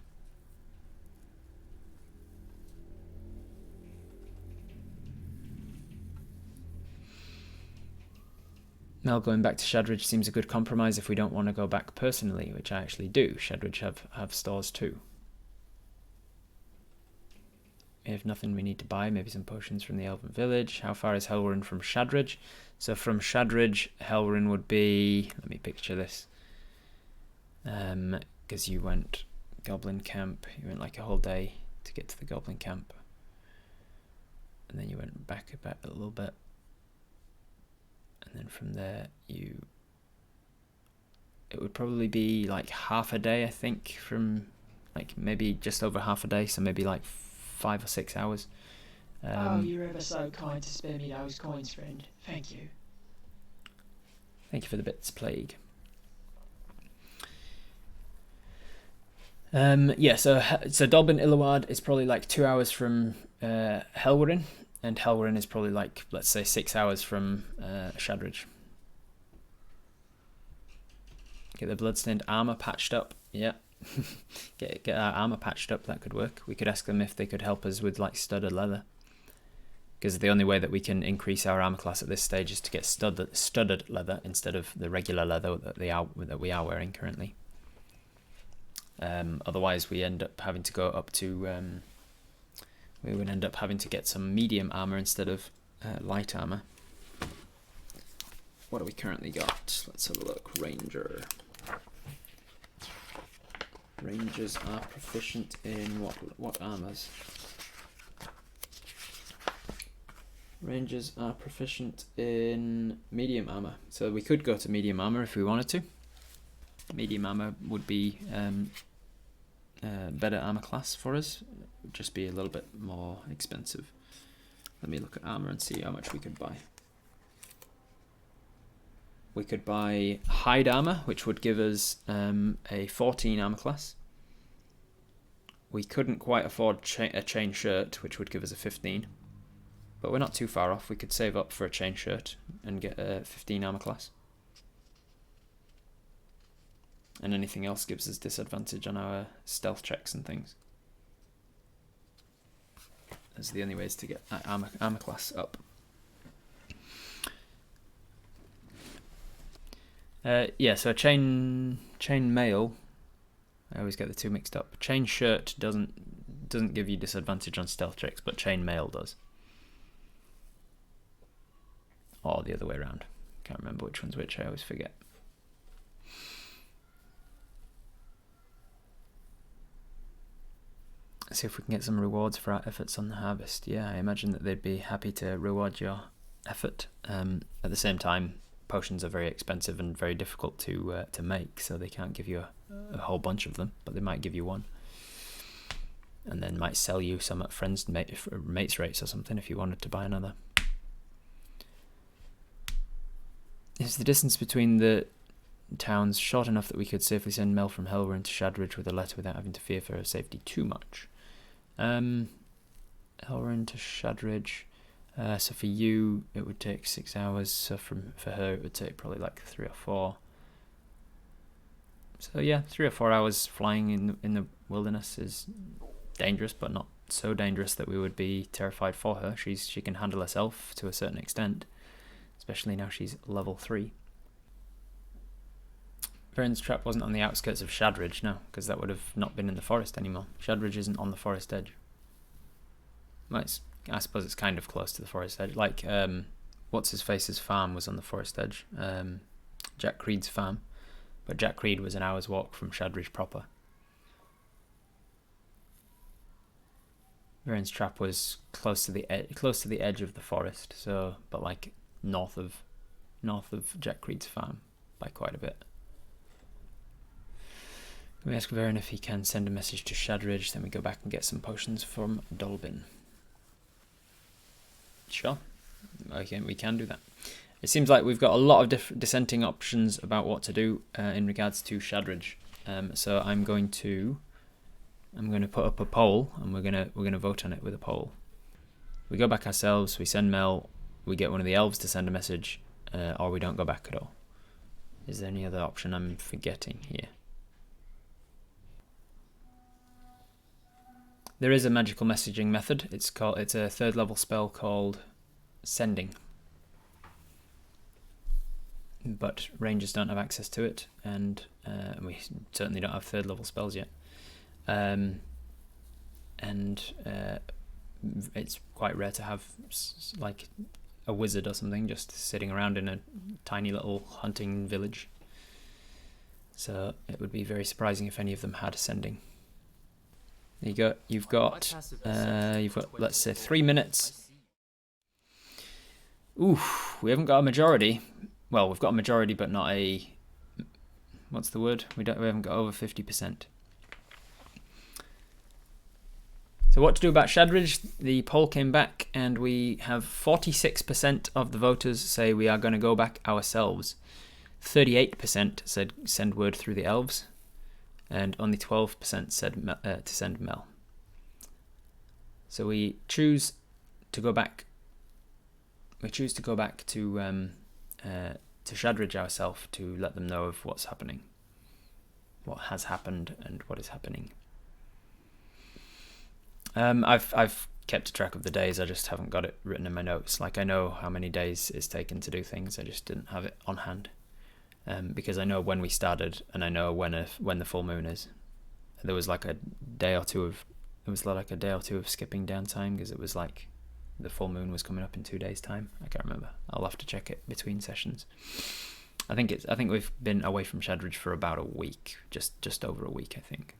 Speaker 1: Mel going back to Shadridge seems a good compromise if we don't want to go back personally, which I actually do. Shadridge have stores too. We have nothing we need to buy, maybe some potions from the Elven village. How far is Helwyn from Shadridge? So from Shadridge, Helwyn would be... Let me picture this. Because you went Goblin Camp. You went like a whole day to get to the Goblin Camp. And then you went back a little bit. And then from there, it would probably be like half a day, I think, from like maybe just over half a day. So maybe like 5 or 6 hours.
Speaker 3: Oh, you're ever so kind to spare me those coins, friend. Thank you.
Speaker 1: Thank you for the bits, Plague. Yeah, so Dolben Illaward is probably like 2 hours from Helwyn, and Helwyn is probably like, let's say, 6 hours from Shadridge. Get the bloodstained armor patched up. Yeah. get our armor patched up. That could work. We could ask them if they could help us with like studded leather, because the only way that we can increase our armor class at this stage is to get studded leather instead of the regular leather that we are wearing currently. Otherwise, we end up having to go up to. We would end up having to get some medium armor instead of light armor. What do we currently got? Let's have a look. Ranger. Rangers are proficient in what armors? Rangers are proficient in medium armor. So we could go to medium armor if we wanted to. Medium armor would be better armor class for us. It would just be a little bit more expensive. Let me look at armor and see how much we could buy. We could buy hide armor, which would give us a 14 armor class. We couldn't quite afford a chain shirt, which would give us a 15. But we're not too far off. We could save up for a chain shirt and get a 15 armor class. And anything else gives us disadvantage on our stealth checks and things. Those are the only ways to get that armor class up. Yeah, so a chain mail. I always get the two mixed up. Chain shirt doesn't give you disadvantage on stealth checks, but chain mail does. Or the other way around. Can't remember which one's which. I always forget. Let's see if we can get some rewards for our efforts on the harvest. Yeah, I imagine that they'd be happy to reward your effort. At the same time, potions are very expensive and very difficult to make, so they can't give you a whole bunch of them, but they might give you one. And then might sell you some at mates rates or something if you wanted to buy another. Is the distance between the towns short enough that we could safely send Mel from Helver into Shadridge with a letter without having to fear for her safety too much? Helver into Shadridge. So for you, it would take 6 hours. So for her, it would take probably like 3 or 4. So yeah, 3 or 4 hours flying in the wilderness is dangerous, but not so dangerous that we would be terrified for her. She can handle herself to a certain extent, especially now she's level 3. Verryn's trap wasn't on the outskirts of Shadridge, no, because that would have not been in the forest anymore. Shadridge isn't on the forest edge. Well, I suppose it's kind of close to the forest edge. Like, what's-his-face's farm was on the forest edge. Jack Creed's farm. But Jack Creed was an hour's walk from Shadridge proper. Verryn's trap was close to the edge of the forest, so but like north of Jack Creed's farm by quite a bit. We ask Verryn if he can send a message to Shadridge, then we go back and get some potions from Dolbin. Sure, okay, we can do that. It seems like we've got a lot of different dissenting options about what to do in regards to Shadridge. So I'm going to put up a poll, and we're gonna vote on it with a poll. We go back ourselves. We send Mel. We get one of the elves to send a message, or we don't go back at all. Is there any other option I'm forgetting here? There is a magical messaging method. It's a 3rd level spell called Sending. But rangers don't have access to it, and we certainly don't have 3rd level spells yet. It's quite rare to have like a wizard or something just sitting around in a tiny little hunting village. So it would be very surprising if any of them had Sending. You've got let's say 3 minutes. Oof, we haven't got a majority. Well, we've got a majority, but not a. What's the word? We haven't got over 50%. So what to do about Shadridge? The poll came back, and we have 46% of the voters say we are going to go back ourselves. 38% said send word through the elves, and only 12% said to send Mel. So we choose to go back. We choose to go back to Shadridge ourselves to let them know of what's happening, what has happened, and what is happening. I've kept a track of the days. I just haven't got it written in my notes. Like, I know how many days it's taken to do things. I just didn't have it on hand. Because I know when we started, and I know when the full moon is. There was like a day or two of skipping downtime because it was like the full moon was coming up in 2 days' time. I can't remember. I'll have to check it between sessions. I think we've been away from Shadridge for about a week, just over a week, I think.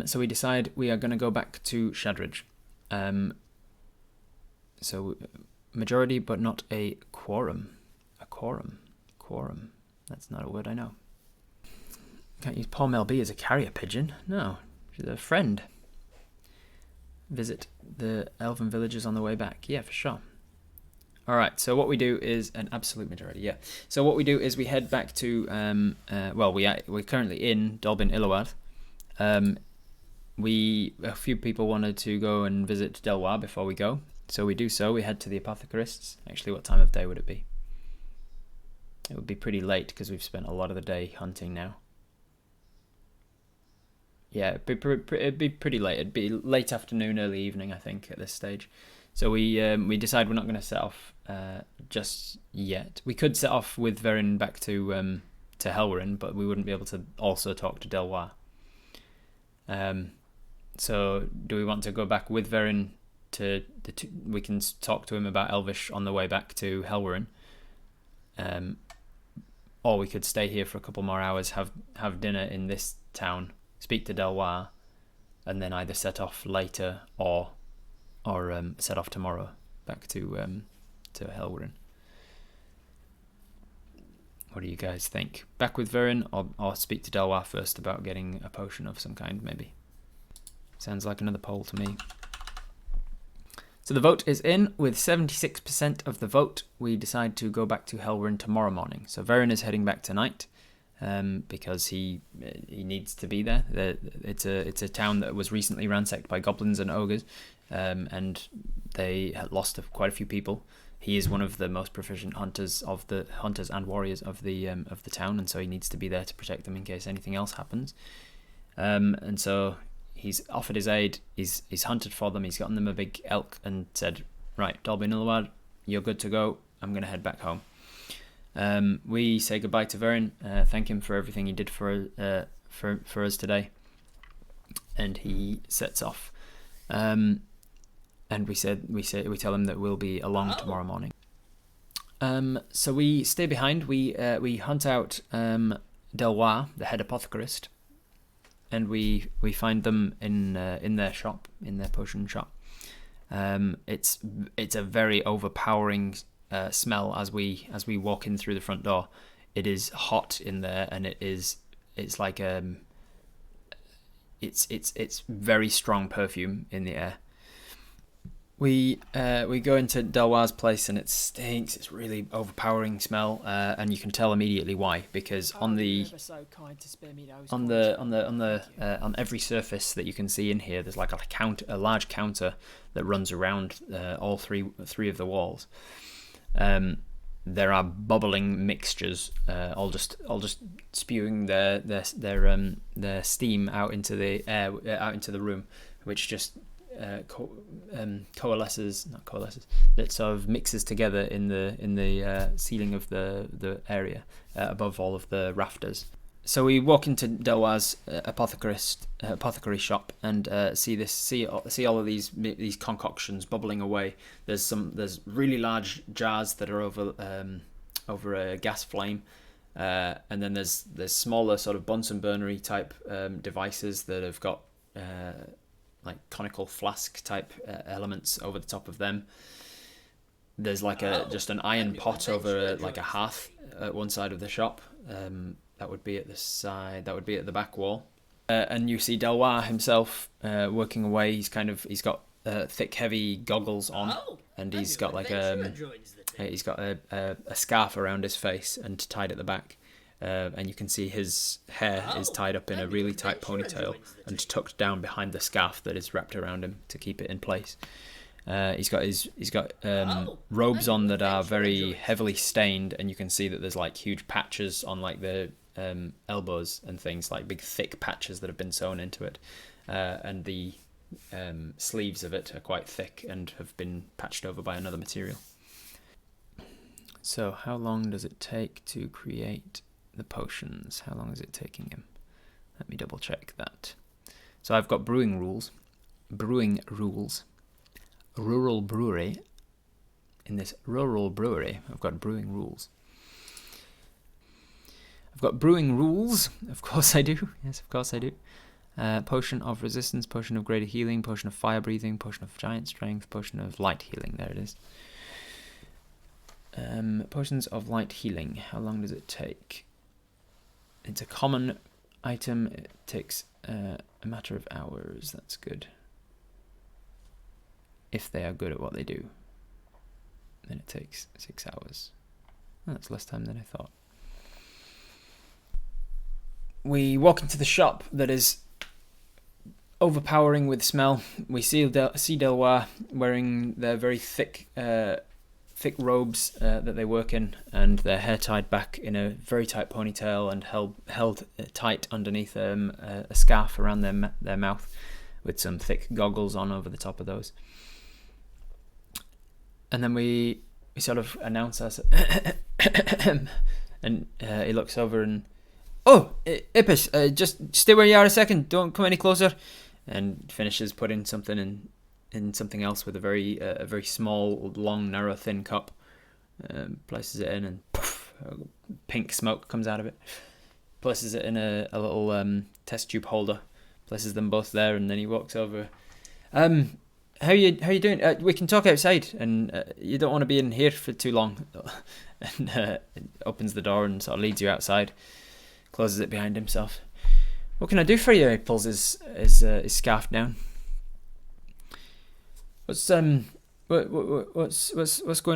Speaker 1: So we decide we are going to go back to Shadridge. So majority, but not a quorum. A quorum. Quorum. That's not a word I know. Can't use poor Mel B as a carrier pigeon. No, she's a friend. visit the elven villages on the way back. Yeah, for sure. All right, so what we do is an absolute majority, yeah. So what we do is we head back to, we're currently in Dolbin Ilawad. A few people wanted to go and visit Delwar before we go, so we do so. We head to the apothecarists. Actually, what time of day would it be? It would be pretty late because we've spent a lot of the day hunting now. Yeah, it'd be pretty late. It'd be late afternoon, early evening, I think, at this stage. So we decide we're not going to set off just yet. We could set off with Verryn back to Helwerin, but we wouldn't be able to also talk to Delwar. So do we want to go back with Verryn we can talk to him about Elvish on the way back to Helwerin, or we could stay here for a couple more hours, have dinner in this town, speak to Delwar, and then either set off later or set off tomorrow back to Helwerin. What do you guys think? Back with Verryn or speak to Delwar first about getting a potion of some kind, maybe? Sounds like another poll to me. So the vote is in. With 76% of the vote, we decide to go back to Helwerin tomorrow morning. So Verryn is heading back tonight because he needs to be there. It's a town that was recently ransacked by goblins and ogres, and they had lost quite a few people. He is one of the most proficient hunters and warriors of the town, and so he needs to be there to protect them in case anything else happens. And so he's offered his aid. He's hunted for them. He's gotten them a big elk and said, "Right, Dolby Nilwad, you're good to go. I'm going to head back home." We say goodbye to Verryn, thank him for everything he did for us today, and he sets off. And we tell him that we'll be along tomorrow morning. So we stay behind. We hunt out Delwar, the head apothecarist, and we find them in their shop, in their potion shop. It's a very overpowering smell as we walk in through the front door. It is hot in there, and it's like it's very strong perfume in the air. We go into Delwar's place and it stinks. It's really overpowering smell, and you can tell immediately why, because on every surface that you can see in here, there's like a large counter that runs around all three of the walls. There are bubbling mixtures, all just spewing their steam out into the air, out into the room, which just coalesces. That sort of mixes together in the ceiling of the area above all of the rafters. So we walk into Delwar's apothecary shop and see all of these concoctions bubbling away. There's really large jars that are over a gas flame, and then there's smaller sort of Bunsen burnery type devices that have got like conical flask type elements over the top of them. There's like just an iron pot over like a hearth at one side of the shop. That would be at the side. That would be at the back wall. And you see Delwar himself working away. He's got thick, heavy goggles on, and he's got like a scarf around his face and tied at the back. And you can see his hair is tied up in a really tight ponytail and tucked down behind the scarf that is wrapped around him to keep it in place. He's got robes on that are very heavily stained, and you can see that there's like huge patches on like the elbows and things, like big thick patches that have been sewn into it, and the sleeves of it are quite thick and have been patched over by another material. So how long does it take to create the potions? How long is it taking him? Let me double check that. So I've got brewing rules. Rural brewery. In this rural brewery, I've got brewing rules. I've got brewing rules. Of course I do. Yes, of course I do. Potion of resistance, potion of greater healing, potion of fire breathing, potion of giant strength, potion of light healing. There it is. Potions of light healing. How long does it take? It's a common item. It takes a matter of hours. That's good. if they are good at what they do. Then it takes 6 hours. That's less time than I thought. We walk into the shop that is overpowering with smell. We see Delwa wearing their very thick robes that they work in, and their hair tied back in a very tight ponytail and held tight underneath a scarf around their mouth, with some thick goggles on over the top of those. And then we sort of announce us, and he looks over and, "Oh, Ipis, just stay where you are a second. Don't come any closer." And finishes putting something in something else with a very small, long, narrow, thin cup. Places it in, and poof, pink smoke comes out of it. Places it in a little test tube holder. Places them both there, and then he walks over. How you doing? We can talk outside, and you don't want to be in here for too long. And opens the door and sort of leads you outside. Closes it behind himself. "What can I do for you?" He pulls his scarf down. What's going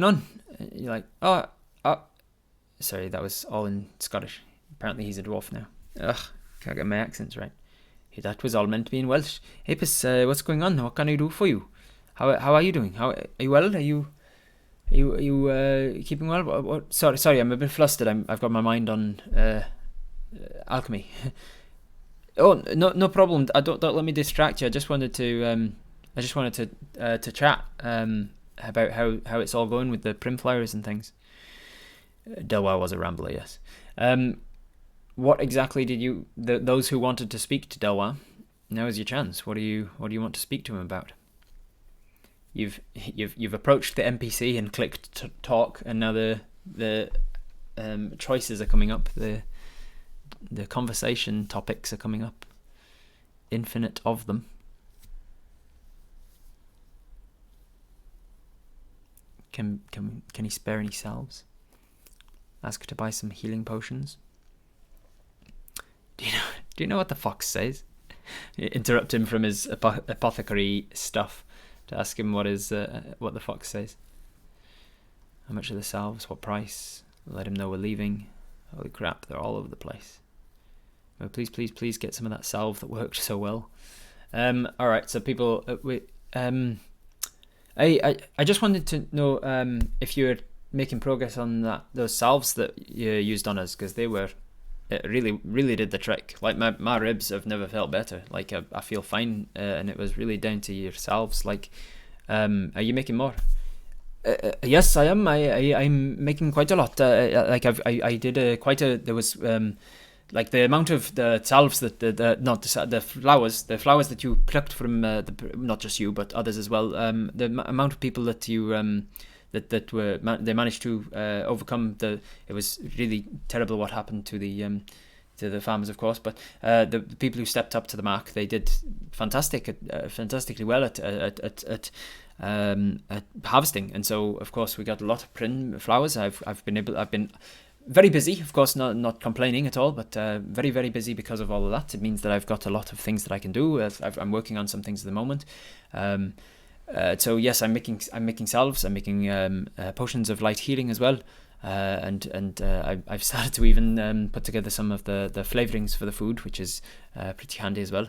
Speaker 1: on? You're like, oh, sorry, that was all in Scottish. Apparently he's a dwarf now. Ugh, can't get my accents right. Hey, that was all meant to be in Welsh. Hey, what's going on? What can I do for you? How are you doing? Are you well? Are you keeping well? What? Sorry, I'm a bit flustered. I've got my mind on alchemy. Oh, no problem. Don't let me distract you. I just wanted to chat about how it's all going with the prim flowers and things. Delwa was a rambler, yes. What exactly did those who wanted to speak to Delwa? Now is your chance. What do you want to speak to him about? You've approached the NPC and clicked talk, and now the choices are coming up. The conversation topics are coming up. Infinite of them. Can he spare any salves? Ask to buy some healing potions. Do you know what the fox says? Interrupt him from his apothecary stuff to ask him what the fox says. How much are the salves? What price? Let him know we're leaving. Holy crap, they're all over the place. Oh, please get some of that salve that worked so well. All right, so people, I just wanted to know if you were making progress on those salves that you used on us, because it really did the trick. Like my ribs have never felt better. Like I feel fine, and it was really down to your salves. Like, are you making more? Yes, I am. I'm making quite a lot. Like I did quite a. There was like the amount of the salves that the flowers that you plucked from not just you but others as well. The amount of people that you they managed to overcome it was really terrible what happened to the farmers, of course, but the people who stepped up to the mark, they did fantastically well at harvesting, and so of course we got a lot of prim flowers. I've been very busy, of course, not complaining at all, but very, very busy because of all of that. It means that I've got a lot of things that I can do. I'm working on some things at the moment. So yes, I'm making salves. I'm making potions of light healing as well, and I've started to even put together some of the flavorings for the food, which is pretty handy as well.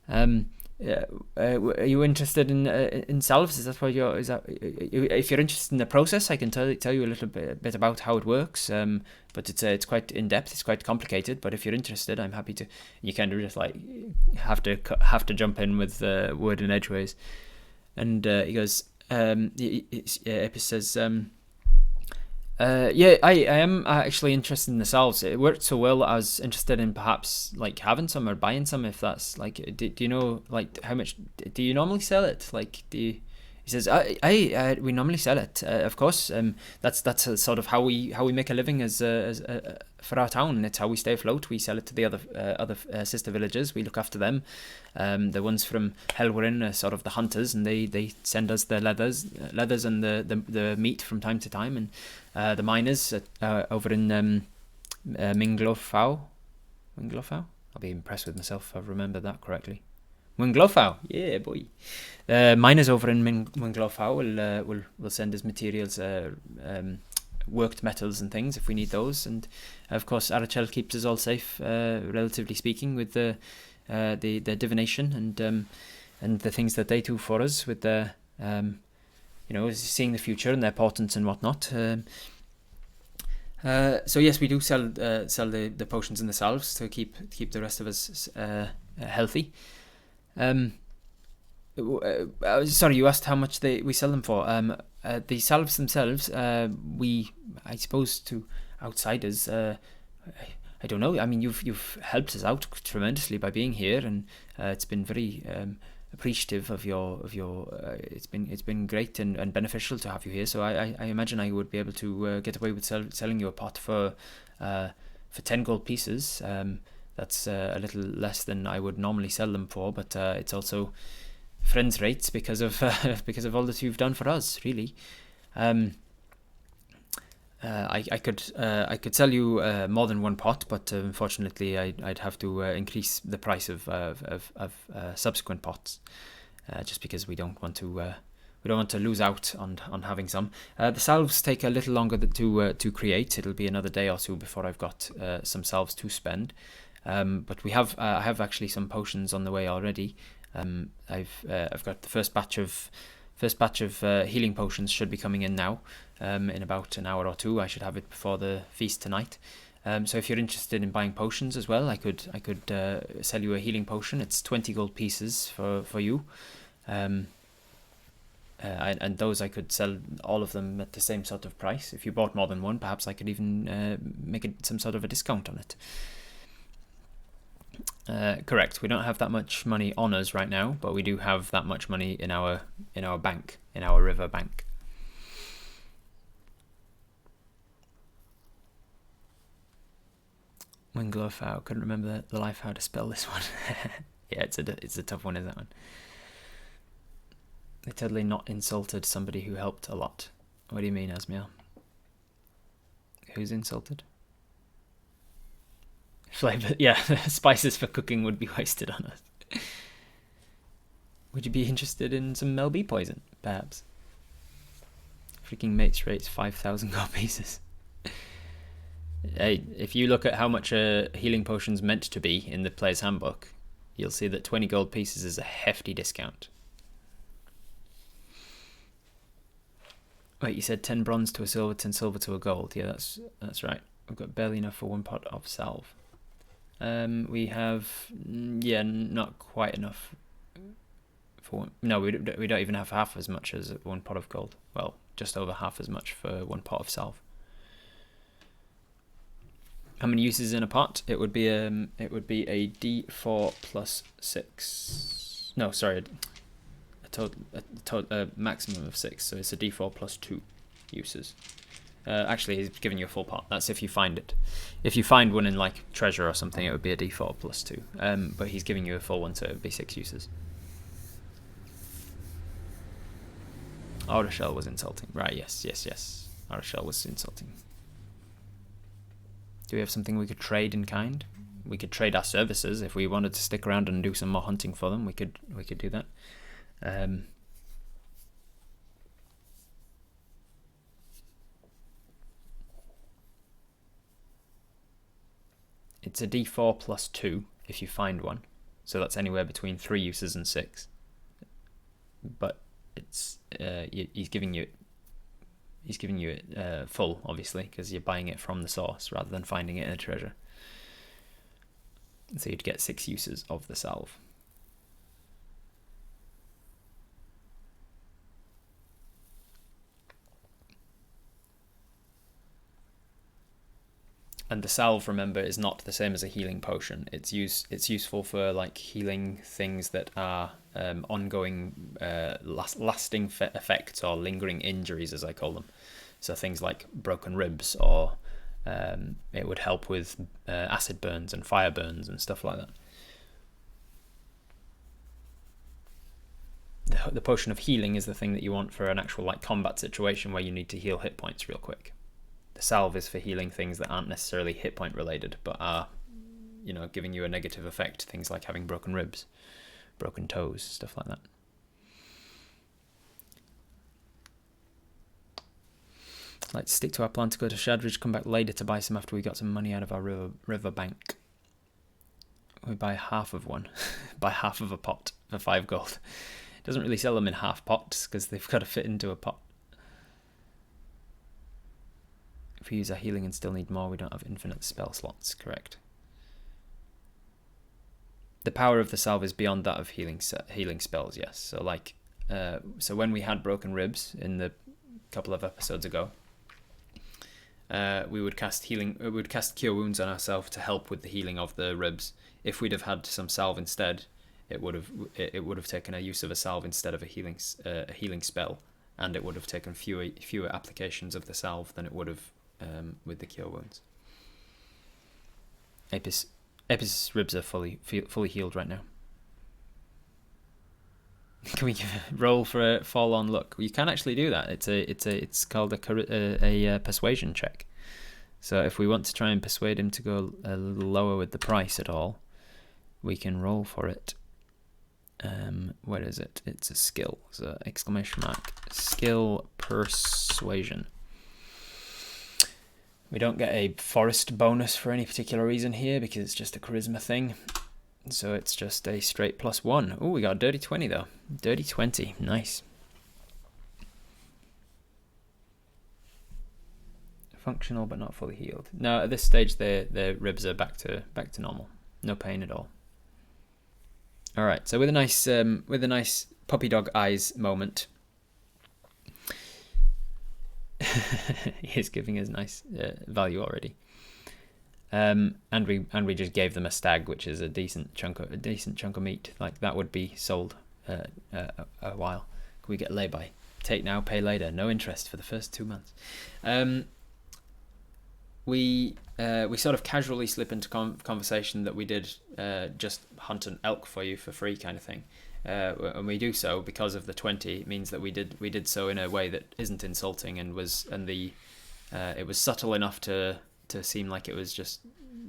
Speaker 1: Are you interested in salves? Is that what if you're interested in the process, I can tell you a little bit about how it works. But it's quite in depth. It's quite complicated. But if you're interested, I'm happy to. You kind of just like have to jump in with word and edgeways. And he goes, Epis says, yeah, I am actually interested in the salves. It worked so well, I was interested in perhaps like having some or buying some, if that's like, do you know like how much do you normally sell it? Like, he says, we normally sell it, of course. That's a sort of how we make a living as for our town. It's how we stay afloat. We sell it to the other sister villages. We look after them. The ones from Verryn are sort of the hunters, and they send us the leathers and the meat from time to time. And the miners over in Minglofau. I'll be impressed with myself if I remember that correctly. Winglofau, yeah, boy. Miners over in Winglofau will send us materials, worked metals and things if we need those. And of course, Arachel keeps us all safe, relatively speaking, with the divination and the things that they do for us with their seeing the future and their portents and whatnot. So yes, we do sell the potions and the salves to keep the rest of us healthy. Sorry, you asked how much we sell them for. The salves themselves, I suppose to outsiders, I don't know. I mean, you've helped us out tremendously by being here, and it's been very appreciative of your. It's been great and beneficial to have you here. So I imagine I would be able to get away with selling you a pot for 10 gold pieces. That's a little less than I would normally sell them for, but it's also friends rates because of all that you've done for us, really. I could sell you more than one pot, but unfortunately I'd have to increase the price of subsequent pots, just because we don't want to lose out on having some. The salves take a little longer to create. It'll be another day or two before I've got some salves to spend. But I have actually some potions on the way already. I've got the first batch of healing potions should be coming in now. In about an hour or two. I should have it before the feast tonight. So if you're interested in buying potions as well, I could sell you a healing potion. It's 20 gold pieces for you. And those I could sell all of them at the same sort of price. If you bought more than one, perhaps I could even make some sort of a discount on it. Correct. We don't have that much money on us right now, but we do have that much money in our bank, in our river bank. Winglofau, couldn't remember the life how to spell this one. Yeah, it's a tough one, is that one? They totally not insulted somebody who helped a lot. What do you mean, Asmiel? Who's insulted? Flavor, yeah, spices for cooking would be wasted on us. Would you be interested in some Mel B poison, perhaps? Freaking mates rates 5,000 gold pieces. Hey, if you look at how much a healing potion's meant to be in the player's handbook, you'll see that 20 gold pieces is a hefty discount. Wait, you said 10 bronze to a silver, 10 silver to a gold. Yeah, that's right. We've got barely enough for one pot of salve. We have, not quite enough for one. No, we don't even have half as much as one pot of gold. Well, just over half as much for one pot of salve. How many uses in a pot? It would be a D4 plus 6. No, sorry, a maximum of 6. So it's a D4 plus 2 uses. Actually, he's giving you a full pot. That's if you find it. If you find one in like treasure or something, it would be a D4 plus 2. But he's giving you a full one, so it would be 6 uses. Arachel was insulting. Right? Yes. Arachel was insulting. Do we have something we could trade in kind? We could trade our services if we wanted to stick around and do some more hunting for them. We could do that. It's a D4 plus 2 if you find one, so that's anywhere between 3 uses and 6. But it's he's giving you it full, obviously, because you're buying it from the source rather than finding it in a treasure. So you'd get 6 uses of the salve. And the salve, remember, is not the same as a healing potion. It's useful for like healing things that are ongoing, lasting effects or lingering injuries, as I call them. So things like broken ribs, or it would help with acid burns and fire burns and stuff like that. The potion of healing is the thing that you want for an actual like combat situation where you need to heal hit points real quick. The salve is for healing things that aren't necessarily hit point related, but are, giving you a negative effect. Things like having broken ribs, broken toes, stuff like that. Let's stick to our plan to go to Shadridge, come back later to buy some after we got some money out of our river bank. We buy half of one. Buy half of a pot for 5 gold. Doesn't really sell them in half pots because they've got to fit into a pot. If we use our healing and still need more, we don't have infinite spell slots, correct. The power of the salve is beyond that of healing spells, yes. So like, so when we had broken ribs in the couple of episodes ago, we would cast cure wounds on ourselves to help with the healing of the ribs. If we'd have had some salve instead, it would have taken a use of a salve instead of a healing spell, and it would have taken fewer applications of the salve than it would have with the cure wounds. Apis' ribs are fully healed right now. Can we roll for a forlorn look? You can actually do that. It's called a persuasion check. So if we want to try and persuade him to go a little lower with the price at all, we can roll for it. Where is it? It's a skill. So exclamation mark skill persuasion. We don't get a forest bonus for any particular reason here because it's just a charisma thing. So it's just a straight +1. Oh, we got a dirty 20 though. Dirty 20, nice. Functional but not fully healed. No, at this stage their ribs are back to normal. No pain at all. All right, so with a nice puppy dog eyes moment, he's giving us nice value already. And we just gave them a stag, which is a decent chunk of meat. Like that would be sold a while. Can we get lay-by? Take now, pay later. No interest for the first 2 months. We sort of casually slip into conversation that we did just hunt an elk for you for free kind of thing. And we do so because of the 20. It means that we did so in a way that isn't insulting and it was subtle enough to seem like it was just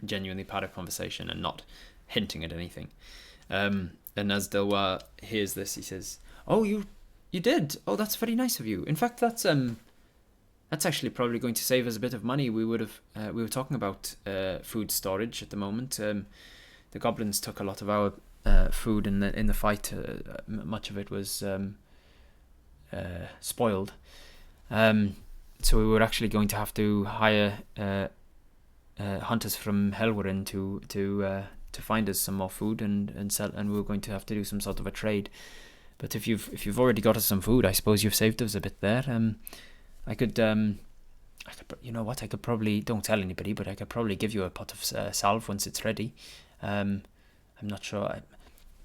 Speaker 1: genuinely part of conversation and not hinting at anything. And as Delwar hears this, he says, "Oh, you did? Oh, that's very nice of you. In fact, that's actually probably going to save us a bit of money. We were talking about food storage at the moment. The goblins took a lot of our food in the fight. Much of it was spoiled. So we were actually going to have to hire hunters from Helwerin to find us some more food and sell, and we were going to have to do some sort of a trade. But if you've already got us some food, I suppose you've saved us a bit there. I could, you know what? I could probably, don't tell anybody, but I could probably give you a pot of salve once it's ready. I'm not sure.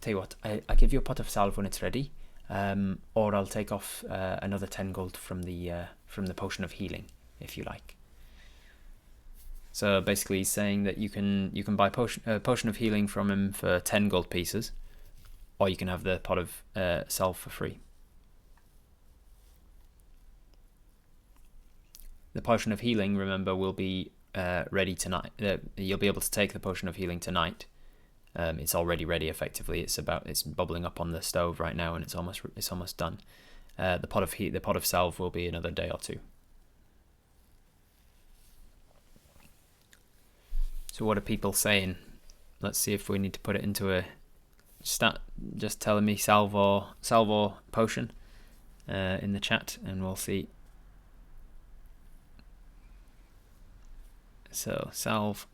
Speaker 1: Tell you what, I give you a pot of salve when it's ready, or I'll take off another 10 gold from the potion of healing, if you like. So basically, he's saying that you can buy potion of healing from him for 10 gold pieces, or you can have the pot of salve for free. The potion of healing, remember, will be ready tonight. You'll be able to take the potion of healing tonight. It's already ready, effectively. It's bubbling up on the stove right now, and it's almost done. The pot of salve will be another day or two. So what are people saying? Let's see if we need to put it into a stat. Just telling me salve or potion in the chat, and we'll see. So salve,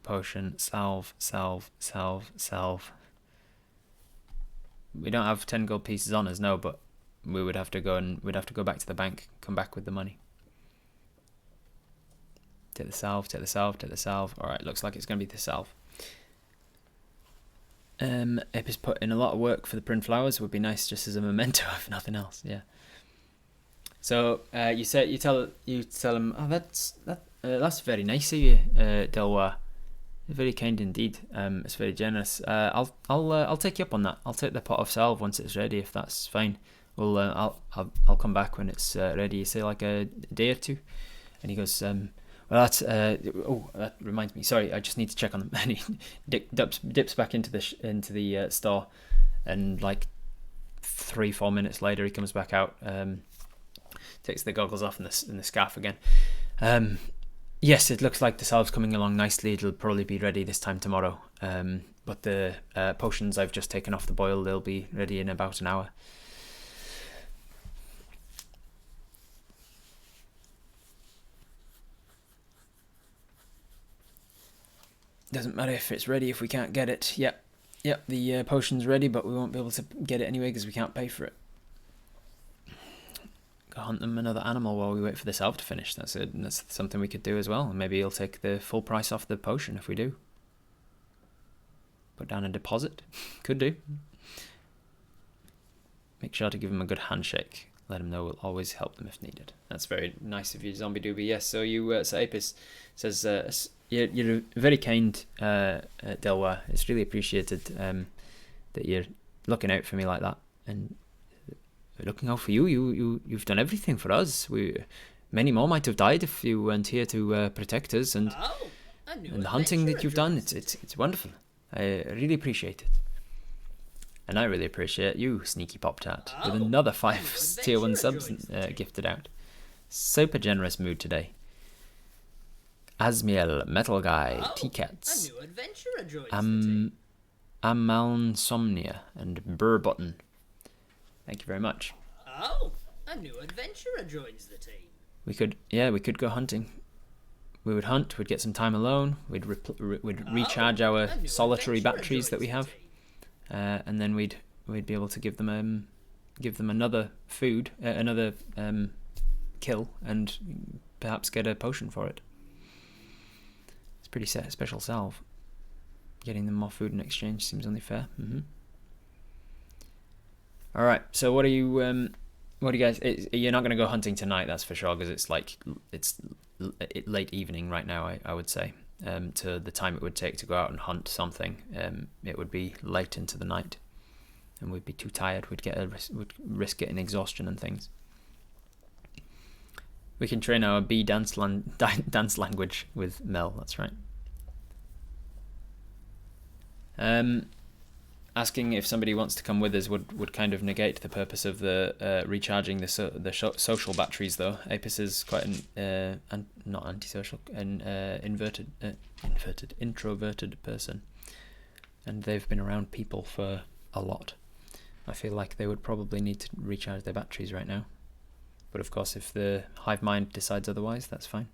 Speaker 1: potion, salve. We don't have 10 gold pieces on us, no, but we'd have to go back to the bank, come back with the money. Take the salve. All right, looks like it's going to be the salve. Epis put in a lot of work for the print flowers. Would be nice just as a memento, if nothing else. Yeah. So you tell him, oh, that's very nice of you, Delwar. Very kind indeed. It's very generous. I'll take you up on that. I'll take the pot of salve once it's ready, if that's fine. I'll come back when it's ready. You say like a day or two, and he goes, well, Well, that's that reminds me. Sorry, I just need to check on him. And he dips back into the store, and like 3-4 minutes later, he comes back out, takes the goggles off and the scarf again. Yes, it looks like the salve's coming along nicely. It'll probably be ready this time tomorrow. But the potions I've just taken off the boil, they'll be ready in about an hour. Doesn't matter if it's ready if we can't get it. Yep, the potion's ready, but we won't be able to get it anyway because we can't pay for it. Go hunt them another animal while we wait for this elf to finish. That's something we could do as well. Maybe he'll take the full price off the potion if we do. Put down a deposit. Could do. Make sure to give him a good handshake. Let him know we'll always help them if needed. That's very nice of you, Zombie Doobie. Yes, so so Apis says, you're very kind, Delwa. It's really appreciated that you're looking out for me like that. And looking out for you. You've done everything for us. Many more might have died if you weren't here to protect us. And the hunting that you've done, it's wonderful. I really appreciate it. And I really appreciate you, Sneaky Pop-Tart, with another 5 tier 1 subs gifted out. Super generous mood today. Asmiel, Metal Guy, T-Cats, Amalnsomnia, and Burbutton. Thank you very much.
Speaker 4: Oh, a new adventurer joins the team.
Speaker 1: We could go hunting. We would hunt, we'd get some time alone, we'd recharge our solitary batteries that we have. And then we'd be able to give them another food, another kill, and perhaps get a potion for it. It's pretty special salve. Getting them more food in exchange seems only fair. All right. So what do you guys? You're not going to go hunting tonight, that's for sure, because it's late evening right now. I would say. To the time it would take to go out and hunt something, it would be late into the night, and we'd be too tired. We'd risk getting exhaustion and things. We can train our bee dance language with Mel. That's right. Asking if somebody wants to come with us would kind of negate the purpose of the recharging the social batteries, though. Apis is quite an not antisocial, an introverted person, and they've been around people for a lot. I feel like they would probably need to recharge their batteries right now, but of course, if the hive mind decides otherwise, that's fine.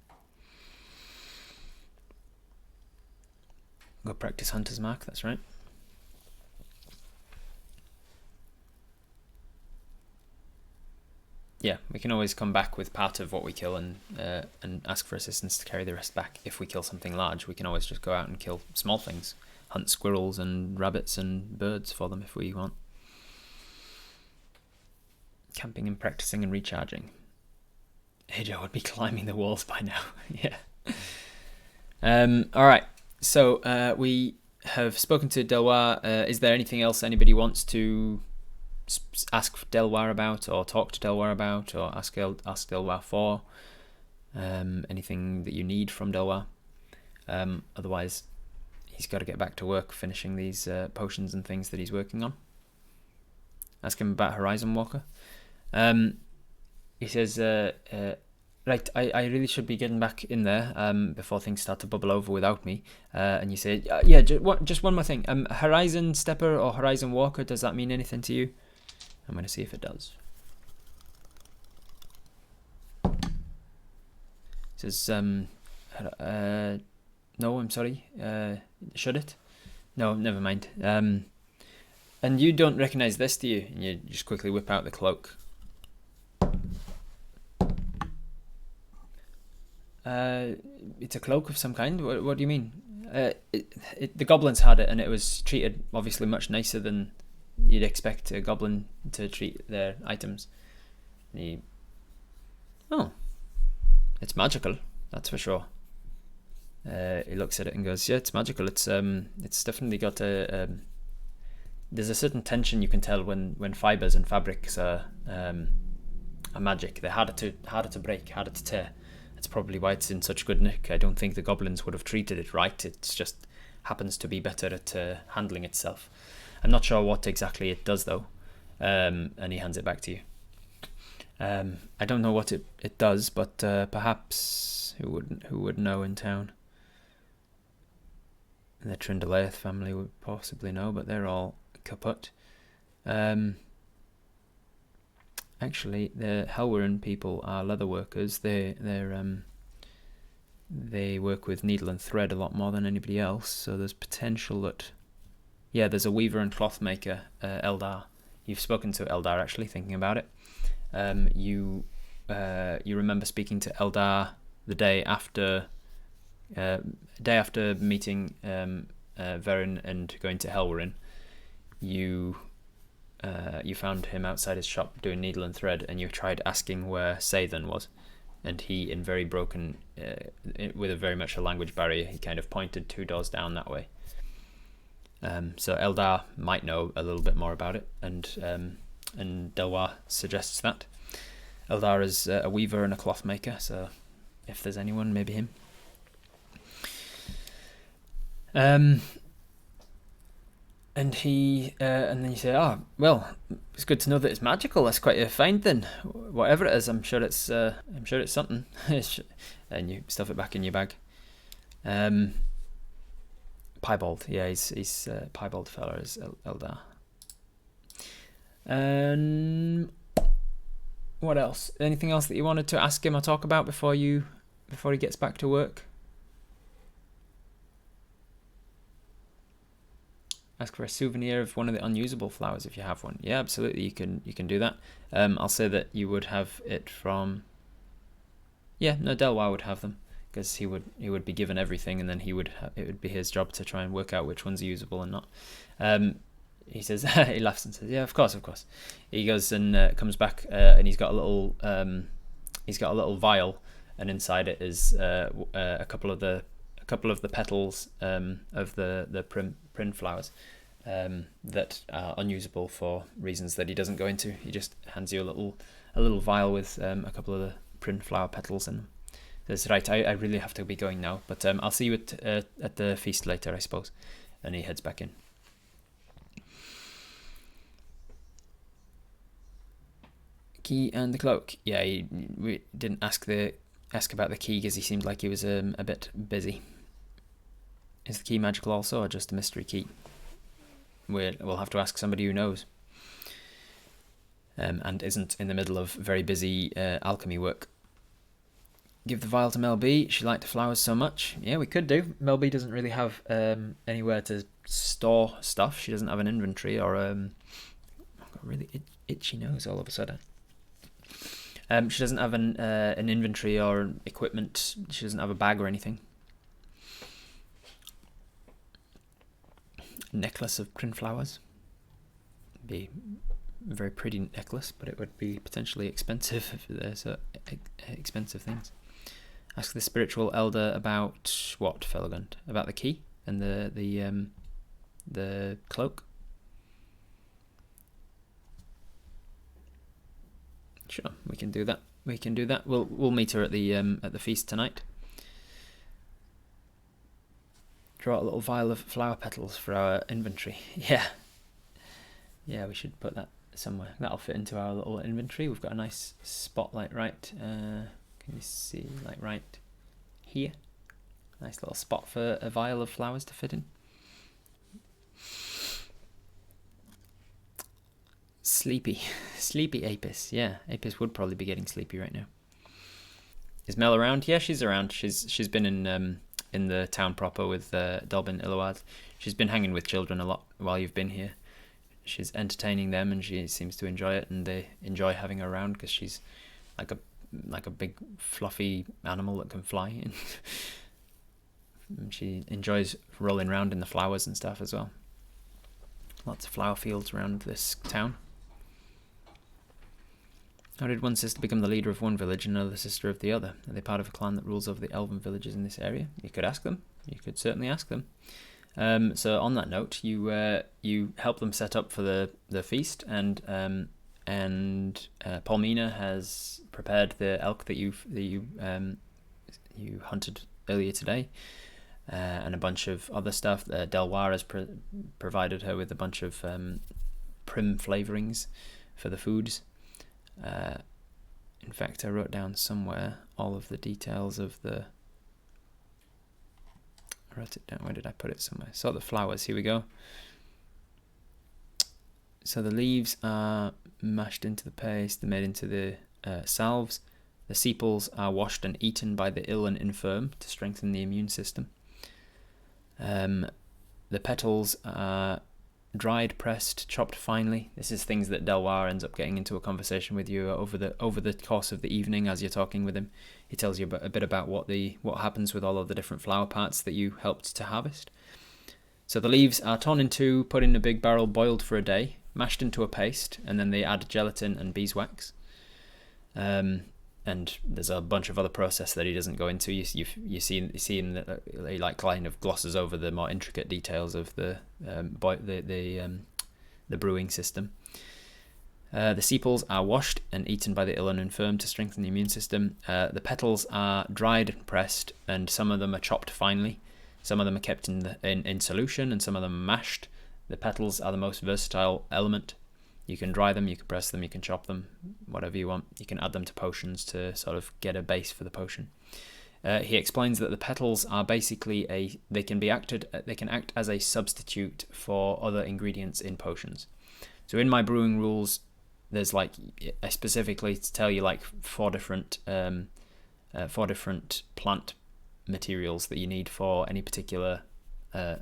Speaker 1: Go practice Hunter's Mark. That's right. Yeah, we can always come back with part of what we kill and ask for assistance to carry the rest back. If we kill something large, we can always just go out and kill small things. Hunt squirrels and rabbits and birds for them if we want. Camping and practicing and recharging. Ajo would be climbing the walls by now. Yeah. Alright, so we have spoken to Delwar. Is there anything else anybody wants to ask Delwar about, or talk to Delwar about, or ask Delwar for? Anything that you need from Delwar? Otherwise, he's got to get back to work finishing these potions and things that he's working on. Ask him about Horizon Walker. He says, right, I really should be getting back in there before things start to bubble over without me. And you say, yeah, just one more thing. Horizon Stepper or Horizon Walker, does that mean anything to you? I'm going to see if it does. It says, no, I'm sorry. Should it? No, never mind. And you don't recognize this, do you? And you just quickly whip out the cloak. It's a cloak of some kind? What do you mean? The goblins had it, and it was treated obviously much nicer than you'd expect a goblin to treat their items. Oh, it's magical, that's for sure. He looks at it and goes, yeah, it's magical. It's definitely got there's a certain tension you can tell when fibers and fabrics are magic. They're harder to break, harder to tear. It's probably why it's in such good nick. I don't think the goblins would have treated it right. It just happens to be better at handling itself. I'm not sure what exactly it does though. And he hands it back to you. I don't know what it does, but perhaps who would know in town? The Trindleath family would possibly know, but they're all kaput. Actually, the Helwerin people are leather workers. They work with needle and thread a lot more than anybody else. So there's potential that, yeah, there's a weaver and cloth maker, Eldar. You've spoken to Eldar actually, thinking about it. You remember speaking to Eldar the day after meeting Verryn and going to Helwerin. You found him outside his shop doing needle and thread, and you tried asking where Sathan was, and he, in very broken, with a very much a language barrier, he kind of pointed 2 doors down that way. So Eldar might know a little bit more about it, and Delwar suggests that. Eldar is a weaver and a cloth maker, so if there's anyone, maybe him. And then you say, oh, well, it's good to know that it's magical. That's quite a find then. Whatever it is, I'm sure it's something. And you stuff it back in your bag. Piebald, yeah, he's Piebald fella is Eldar. What else? Anything else that you wanted to ask him or talk about before he gets back to work? Ask for a souvenir of one of the unusable flowers if you have one. Yeah, absolutely. You can do that. I'll say that you would have it from. Yeah, no, Delwar would have them because he would be given everything, and then it would be his job to try and work out which ones are usable and not. He says he laughs and says, "Yeah, of course." He goes and comes back, and he's got a little vial, and inside it is a couple of the petals of the prin flowers that are unusable for reasons that he doesn't go into. He just hands you a little vial with a couple of the prin flower petals in them. Says, right, I really have to be going now, but I'll see you at the feast later, I suppose. And he heads back in. Key and the cloak. Yeah, we didn't ask about the key because he seemed like he was a bit busy. Is the key magical also, or just a mystery key? We'll have to ask somebody who knows. And isn't in the middle of very busy alchemy work. Give the vial to Mel B. She liked the flowers so much. Yeah, we could do. Mel B doesn't really have anywhere to store stuff. She doesn't have an inventory or I've got really itchy nose all of a sudden. She doesn't have an inventory or equipment. She doesn't have a bag or anything. Necklace of prin flowers. Be a very pretty necklace, but it would be potentially expensive if there's expensive things. Ask the spiritual elder about what, Felagund? About the key and the cloak. Sure, we can do that. We'll meet her at the feast tonight. Draw a little vial of flower petals for our inventory. Yeah, we should put that somewhere. That'll fit into our little inventory. We've got a nice spotlight right. Can you see, like right here? Nice little spot for a vial of flowers to fit in. Sleepy Apis. Yeah, Apis would probably be getting sleepy right now. Is Mel around? Yeah, she's around. She's been in the town proper with Dolbin Iload. She's been hanging with children a lot while you've been here. She's entertaining them, and she seems to enjoy it, and they enjoy having her around because she's like a big fluffy animal that can fly. And she enjoys rolling around in the flowers and stuff as well. Lots of flower fields around this town. How did one sister become the leader of one village and another sister of the other? Are they part of a clan that rules over the elven villages in this area? You could ask them. You could certainly ask them. So on that note, you help them set up for the feast, and Paulmina has prepared the elk that you you hunted earlier today, and a bunch of other stuff. Delwar has provided her with a bunch of prim flavorings for the foods. In fact, I wrote down somewhere all of the details of the... I wrote it down. Where did I put it? Somewhere. So the flowers. Here we go. So the leaves are mashed into the paste. They're made into the salves. The sepals are washed and eaten by the ill and infirm to strengthen the immune system. The petals are dried, pressed, chopped finely. This is things that Delwar ends up getting into a conversation with you over the course of the evening as you're talking with him. He tells you a bit about what happens with all of the different flower parts that you helped to harvest. So the leaves are torn in two, put in a big barrel, boiled for a day, mashed into a paste, and then they add gelatin and beeswax. And there's a bunch of other process that he doesn't go into. You see him that he like kind of glosses over the more intricate details of the brewing system. The sepals are washed and eaten by the ill and infirm to strengthen the immune system. The petals are dried and pressed, and some of them are chopped finely. Some of them are kept in solution, and some of them are mashed. The petals are the most versatile element. You can dry them, you can press them, you can chop them, whatever you want. You can add them to potions to sort of get a base for the potion. He explains that the petals are basically they can act as a substitute for other ingredients in potions. So in my brewing rules, there's I specifically tell you four different plant materials that you need for any particular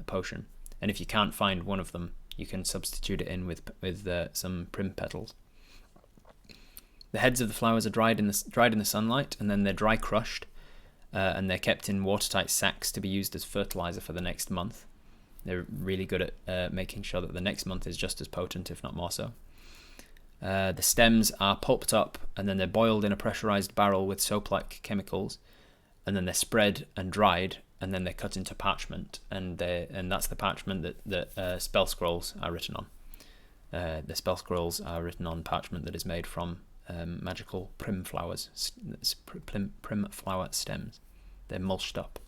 Speaker 1: potion, and if you can't find one of them, you can substitute it in with some prim petals. The heads of the flowers are dried in the sunlight, and then they're dry crushed, and they're kept in watertight sacks to be used as fertilizer for the next month. They're really good at making sure that the next month is just as potent, if not more so. The stems are pulped up, and then they're boiled in a pressurized barrel with soap-like chemicals, and then they're spread and dried, and then they're cut into parchment, and that's the parchment that spell scrolls are written on. The spell scrolls are written on parchment that is made from magical prim flowers, prim flower stems. They're mulched up.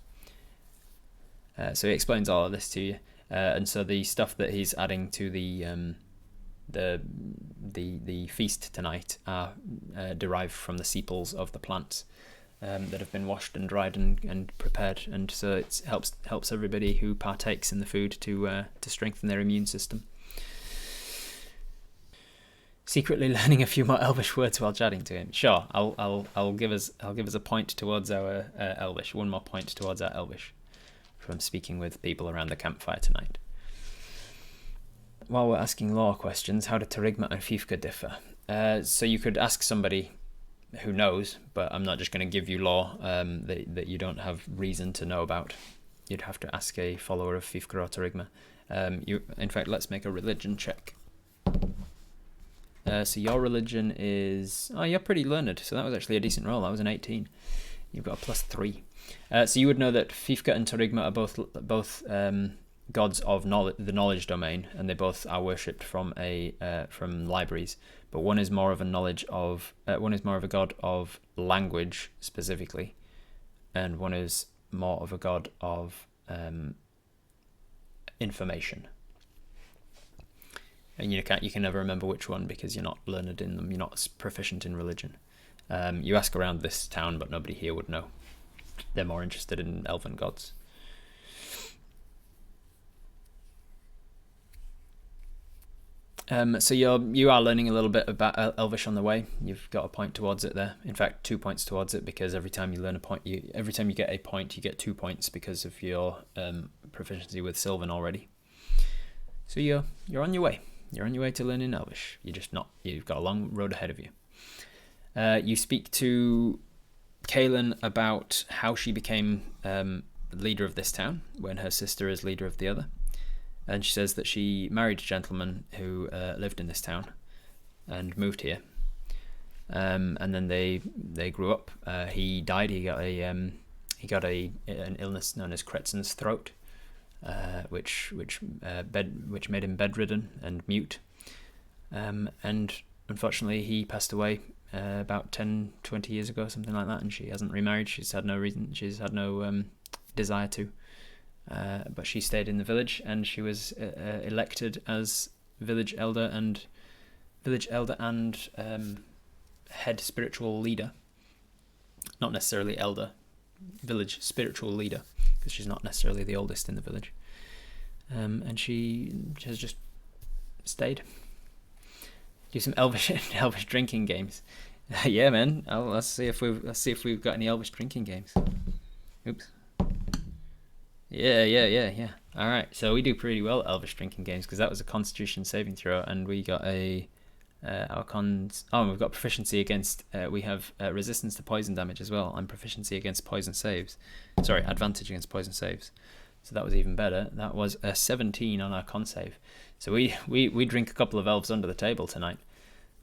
Speaker 1: So he explains all of this to you, and so the stuff that he's adding to the feast tonight are derived from the sepals of the plants. That have been washed and dried and prepared, and so it helps everybody who partakes in the food to strengthen their immune system. Secretly learning a few more Elvish words while chatting to him. Sure, I'll give us a point towards our Elvish. One more point towards our Elvish from speaking with people around the campfire tonight. While we're asking lore questions, how do Terigma and Fifka differ? So you could ask somebody who knows, but I'm not just going to give you lore that you don't have reason to know about. You'd have to ask a follower of Fifka or Terigma. In fact, let's make a religion check. So your religion is... Oh, you're pretty learned, so that was actually a decent roll. That was an 18. You've got a +3. So you would know that Fifka and Terigma are both gods of the knowledge domain, and they both are worshipped from libraries. But one is more of a god of language specifically, and one is more of a god of information. And you can never remember which one because you're not learned in them. You're not proficient in religion. You ask around this town, but nobody here would know. They're more interested in elven gods. So you are learning a little bit about Elvish on the way. You've got a point towards it there. In fact, 2 points towards it, because every time you learn a point, every time you get a point, you get 2 points because of your proficiency with Sylvan already. So you're on your way. You're on your way to learning Elvish. You've got a long road ahead of you. You speak to Kaelin about how she became leader of this town when her sister is leader of the other. And she says that she married a gentleman who lived in this town and moved here. And then they grew up. He died. He got an illness known as Kretzen's throat, which made him bedridden and mute. And unfortunately, he passed away about 10, 20 years ago, something like that, and she hasn't remarried. She's had no reason. She's had no desire to. But she stayed in the village, and she was elected as village elder and head spiritual leader. Not necessarily elder, village spiritual leader, because she's not necessarily the oldest in the village. And she has just stayed. Do some elvish drinking games. Yeah, man. Let's see if we've got any elvish drinking games. Oops. Yeah. All right. So we do pretty well at elvish drinking games because that was a Constitution saving throw, and we got our cons. Oh, we've got proficiency against. We have resistance to poison damage as well, and proficiency against poison saves. Sorry, advantage against poison saves. So that was even better. That was a 17 on our con save. So we drink a couple of elves under the table tonight.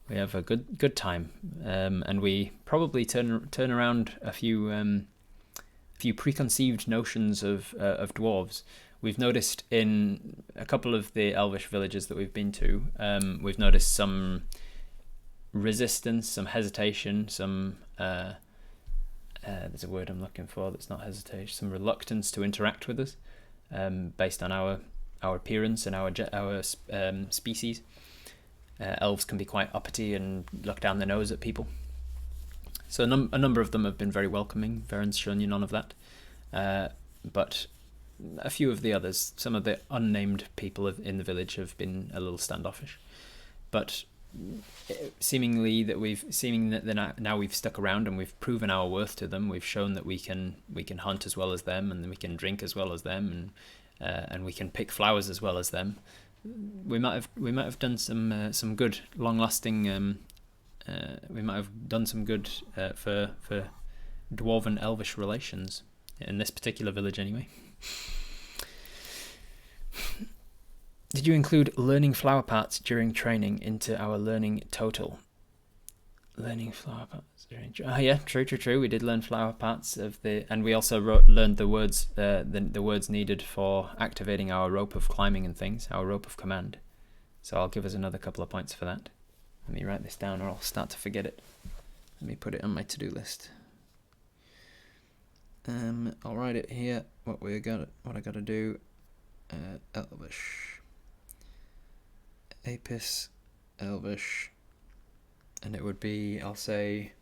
Speaker 1: We have a good time, and we probably turn around a few preconceived notions of dwarves. We've noticed in a couple of the elvish villages that we've been to, we've noticed some resistance, some hesitation, some there's a word I'm looking for that's not hesitation, some reluctance to interact with us, based on our appearance and our species. Elves can be quite uppity and look down their nose at people. So a number of them have been very welcoming. Verryn's shown you none of that. But a few of the others, some of the unnamed people in the village have been a little standoffish. But seemingly that now we've stuck around and we've proven our worth to them. We've shown that we can hunt as well as them, and we can drink as well as them, and we can pick flowers as well as them. We might have done some good, long-lasting. We might have done some good for dwarven elvish relations in this particular village, anyway. Did you include learning flower parts during training into our learning total? Learning flower parts during yeah, true. We did learn flower parts and we also learned the words the words needed for activating our rope of climbing and things, our rope of command. So I'll give us another couple of points for that. Let me write this down or I'll start to forget it. Let me put it on my to-do list. I'll write it here. What I gotta do. Elvish. Apis, Elvish, and it would be I'll say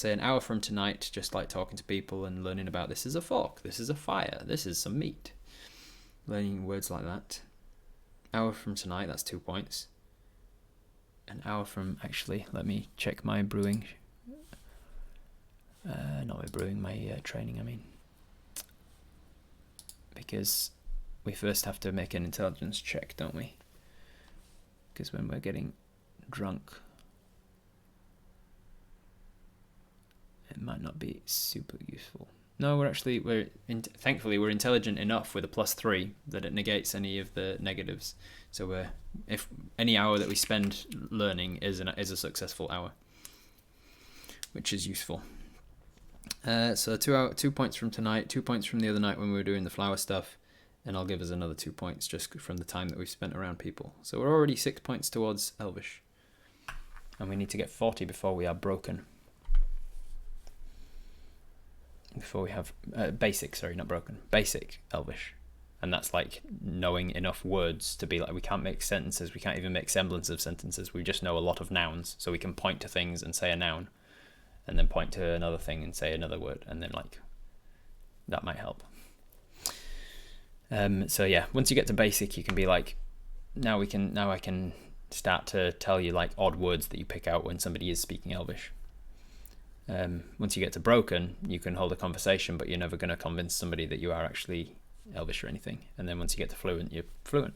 Speaker 1: an hour from tonight, just like talking to people and learning about this is a fork, this is a fire, this is some meat. Learning words like that. Hour from tonight, that's 2 points. An hour from let me check my brewing. Not my brewing, my training, I mean. Because we first have to make an intelligence check, don't we? Because when we're getting drunk, it might not be super useful. No, thankfully we're intelligent enough with a +3 that it negates any of the negatives. So if any hour that we spend learning is a successful hour, which is useful. So 2 points from tonight, 2 points from the other night when we were doing the flower stuff, and I'll give us another 2 points just from the time that we've spent around people. So we're already 6 points towards Elvish. And we need to get 40 before we are broken. Before we have basic, sorry, not broken. Basic Elvish. And that's like knowing enough words to be like, we can't make sentences, we can't even make semblance of sentences. We just know a lot of nouns. So we can point to things and say a noun, and then point to another thing and say another word, and then like that might help. So yeah, once you get to basic, you can be like, now I can start to tell you like odd words that you pick out when somebody is speaking Elvish. Once you get to broken, you can hold a conversation, but you're never going to convince somebody that you are actually Elvish or anything. And then once you get to fluent, you're fluent.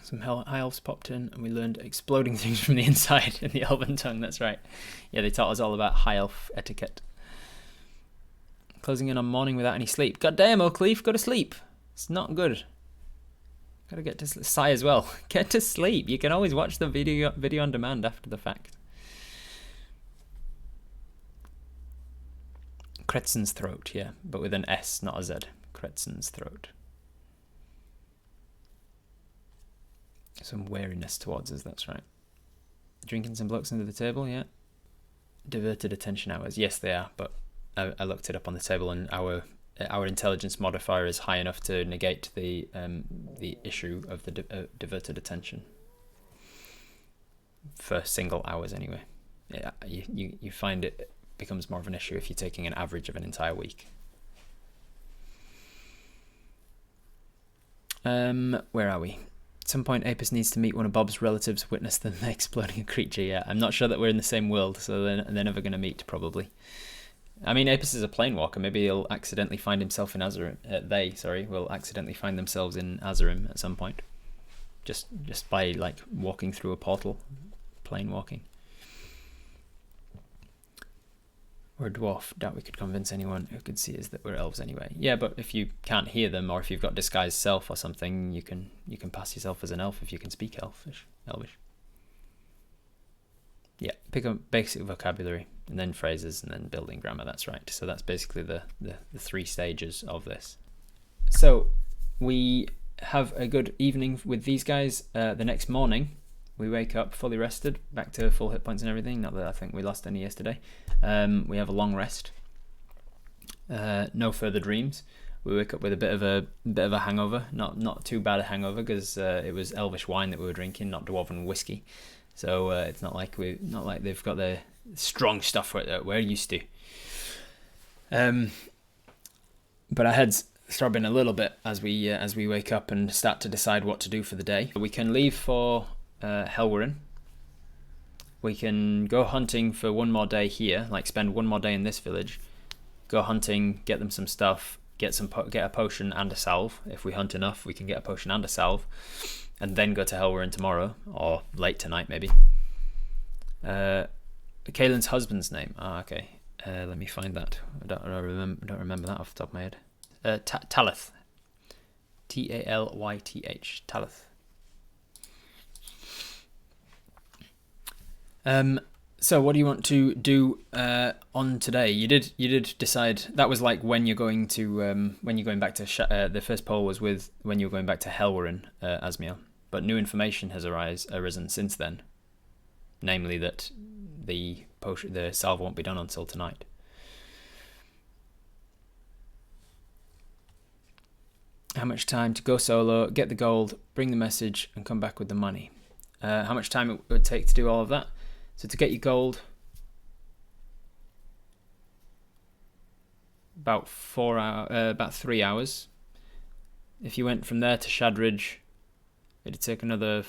Speaker 1: Some high elves popped in and we learned exploding things from the inside in the elven tongue. That's right. Yeah, they taught us all about high elf etiquette. Closing in on morning without any sleep. God damn, Oakleaf, go to sleep. It's not good. Gotta get to Sigh as well. Get to sleep. You can always watch the video on demand after the fact. Kretzen's throat, yeah, but with an S, not a Z. Kretzen's throat. some wariness towards us, that's right. Drinking some blocks under the table, yeah. Diverted attention hours, yes they are, but I looked it up on the table, and our intelligence modifier is high enough to negate the issue of the diverted attention for single hours anyway. Yeah, you find it becomes more of an issue if you're taking an average of an entire week. Where are we? At some point, Apis needs to meet one of Bob's relatives, witness them exploding a creature. Yeah, I'm not sure that we're in the same world, so they're never going to meet, probably. I mean, Apis is a planewalker. Maybe he'll accidentally find himself in Azerim. Will accidentally find themselves in Azerim at some point, just by like walking through a portal, planewalking. We're a dwarf. Doubt we could convince anyone who could see us that we're elves anyway. Yeah, but if you can't hear them, or if you've got disguised self or something, you can pass yourself as an elf if you can speak elvish. Yeah, pick up basic vocabulary, and then phrases, and then building grammar. That's right. So that's basically the 3 stages of this. So we have a good evening with these guys. The next morning, we wake up fully rested, back to full hit points and everything. Not that I think we lost any yesterday. We have a long rest. No further dreams. We wake up with a bit of a hangover. Not too bad a hangover, because it was elvish wine that we were drinking, not dwarven whiskey. So it's not like they've got the strong stuff we're used to. But our heads throbbing a little bit as we wake up and start to decide what to do for the day. We can leave for Helwerin. We can go hunting for one more day here, like spend one more day in this village, go hunting, get them some stuff, get a potion and a salve. If we hunt enough, we can get a potion and a salve, and then go to Helwerin tomorrow, or late tonight maybe. Kaelin's husband's name. Okay. Let me find that. I don't remember that off the top of my head. Talith. Talyth. Talith. So what do you want to do on today? You did decide that was like when you're going back to the first poll was with when you're going back to Helwerin, Asmiel. But new information has arisen since then, namely that the salve won't be done until tonight. How much time to go solo, get the gold, bring the message, and come back with the money? How much time it would take to do all of that? So to get your gold, about 3 hours. If you went from there to Shadridge, it'd take another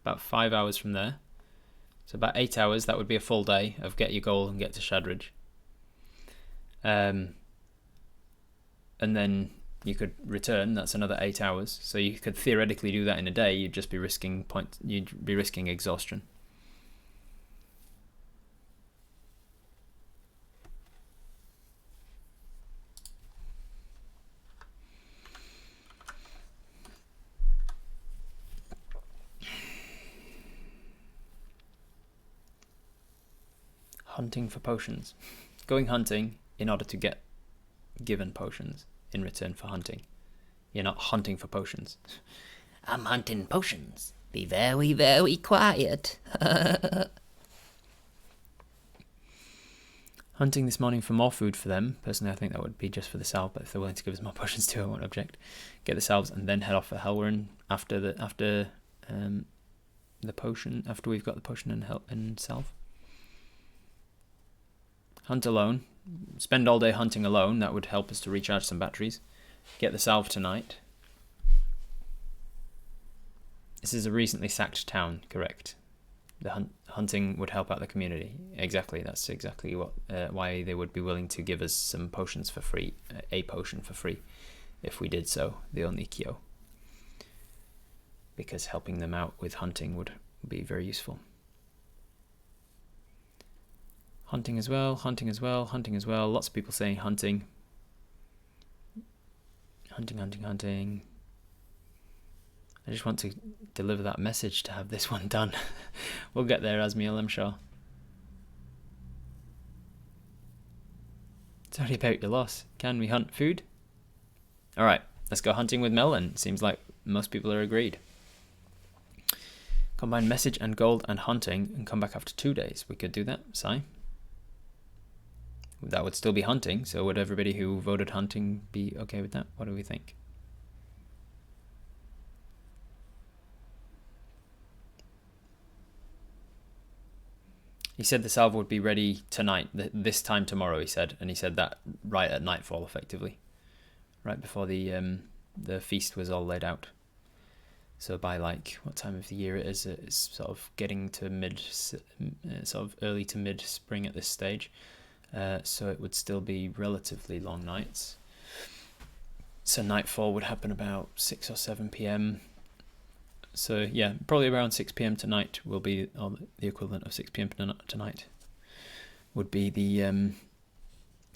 Speaker 1: about 5 hours from there. So about 8 hours. That would be a full day of get your gold and get to Shadridge. And then you could return. That's another 8 hours. So you could theoretically do that in a day. You'd just be risking exhaustion. Hunting for potions. Going hunting in order to get given potions in return for hunting. You're not hunting for potions.
Speaker 5: I'm hunting potions. Be very, very quiet.
Speaker 1: Hunting this morning for more food for them. Personally, I think that would be just for the salve, but if they're willing to give us more potions too, I won't object. Get the salves and then head off for Helwerin after the potion, after we've got the potion and salve. Hunt alone. Spend all day hunting alone. That would help us to recharge some batteries. Get the salve tonight. This is a recently sacked town, correct? The hunting would help out the community. Exactly. That's exactly what why they would be willing to give us some potions for free. A potion for free, if we did so. The only Kyo. Because helping them out with hunting would be very useful. Hunting as well, hunting as well, hunting as well. Lots of people saying hunting. Hunting. I just want to deliver that message to have this one done. We'll get there, Asmiel, I'm sure. Sorry about your loss. Can we hunt food? Alright, let's go hunting with Mel then. Seems like most people are agreed. Combine message and gold and hunting and come back after 2 days. We could do that, Si. That would still be hunting, so would everybody who voted hunting be okay with that? What do we think? He said the salve would be ready tonight, this time tomorrow, he said. And he said that right at nightfall, effectively. Right before the feast was all laid out. So by like, what time of the year it is, it's sort of getting to sort of early to mid-spring at this stage. So it would still be relatively long nights. So nightfall would happen about 6 or 7 p.m. So yeah, probably around 6 p.m. tonight will be, or the equivalent of 6 p.m. tonight would be the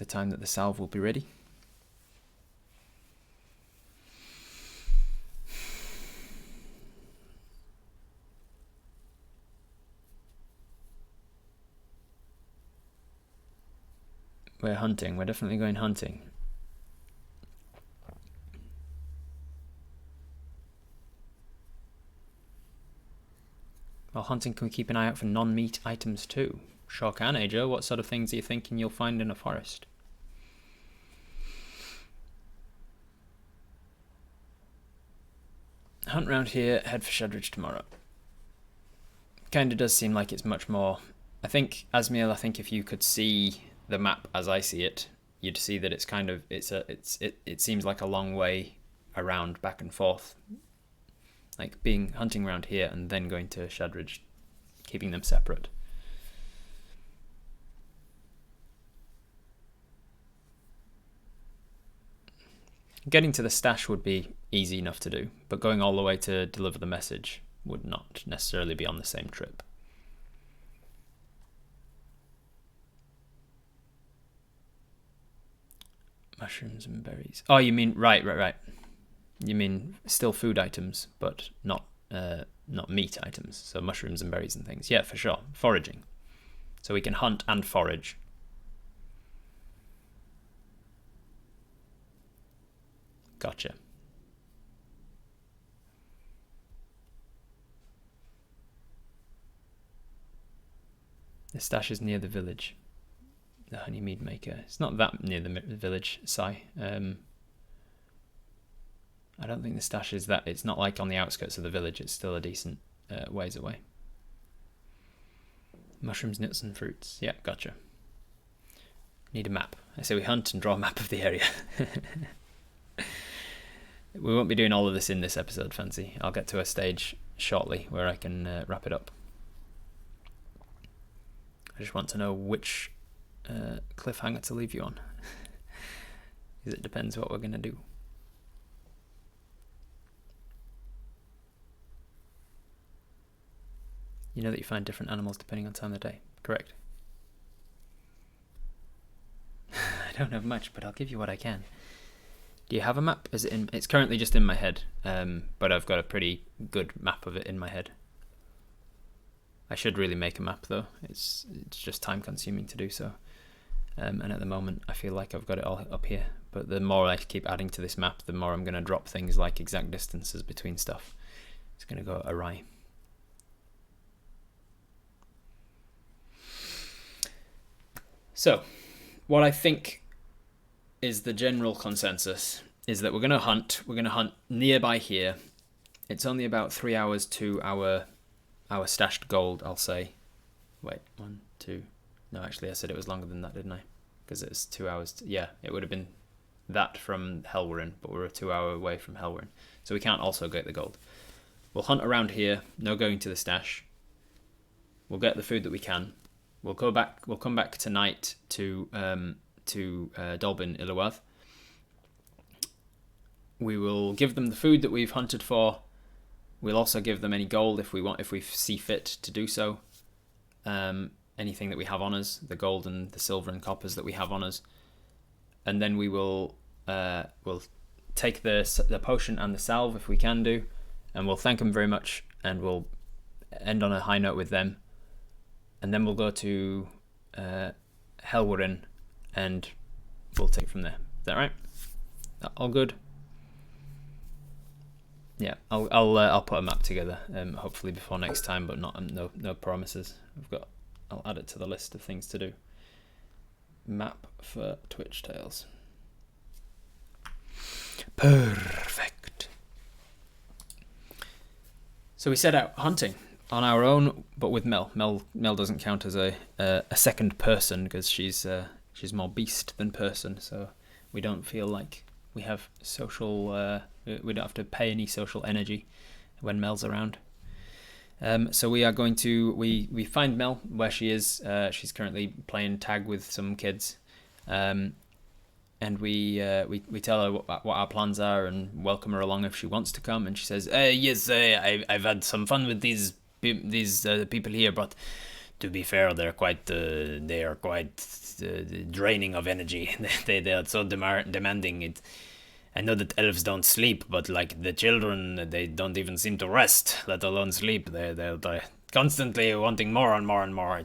Speaker 1: time that the salve will be ready. We're hunting. We're definitely going hunting. While hunting, can we keep an eye out for non-meat items too? Sure can, Ajo. What sort of things are you thinking you'll find in a forest? Hunt round here, head for Shedridge tomorrow. Kinda does seem like it's much more... I think, Asmiel, I think if you could see the map as I see it, you'd see that it's kind of... It seems like a long way around, back and forth. Like hunting around here and then going to Shedridge, keeping them separate. Getting to the stash would be easy enough to do, but going all the way to deliver the message would not necessarily be on the same trip. Mushrooms and berries. Oh, you mean right. You mean still food items, but not meat items. So mushrooms and berries and things. Yeah, for sure. Foraging. So we can hunt and forage. Gotcha. The stash is near the village. The honey mead maker. It's not that near the village, Si. I don't think the stash is that... It's not like on the outskirts of the village. It's still a decent ways away. Mushrooms, nuts and fruits. Yeah, gotcha. Need a map. I say we hunt and draw a map of the area. We won't be doing all of this in this episode, Fancy. I'll get to a stage shortly where I can wrap it up. I just want to know which cliffhanger to leave you on. Because it depends what we're going to do. You know that you find different animals depending on time of the day, correct? I don't have much, but I'll give you what I can. Do you have a map? Is it in? It's currently just in my head, but I've got a pretty good map of it in my head. I should really make a map though. It's just time consuming to do so. And at the moment I feel like I've got it all up here. But the more I keep adding to this map, the more I'm going to drop things like exact distances between stuff. It's going to go awry. So, what I think is the general consensus is that we're going to hunt. We're going to hunt nearby here. It's only about 3 hours to our stashed gold, I'll say. Wait, 1, 2. No, actually, I said it was longer than that, didn't I? Because it's 2 hours. Yeah, it would have been that from Helweren, but we're a 2 hour away from Helweren. So we can't also get the gold. We'll hunt around here. No going to the stash. We'll get the food that we can. We'll come back tonight to Dolbin Ilawath. We will give them the food that we've hunted for. We'll also give them any gold if we see fit to do so. Anything that we have on us, the gold and the silver and coppers that we have on us, and then we will we'll take the potion and the salve if we can do, and we'll thank them very much, and we'll end on a high note with them. And then we'll go to Helweren and we'll take it from there. Is that right? All good? Yeah, I'll put a map together, hopefully before next time, but no promises. I'll add it to the list of things to do. Map for Twitch Tales. Perfect. So we set out hunting on our own, but with Mel. Mel doesn't count as a second person because she's more beast than person, so we don't feel like we have social. We don't have to pay any social energy when Mel's around. So we are going to we find Mel where she is. She's currently playing tag with some kids, and we tell her what our plans are and welcome her along if she wants to come. And she says, "Yes, I've had some fun with these people here, but to be fair, they are quite draining of energy. they are so demanding. It. I know that elves don't sleep, but like the children, they don't even seem to rest, let alone sleep. They're constantly wanting more and more and more.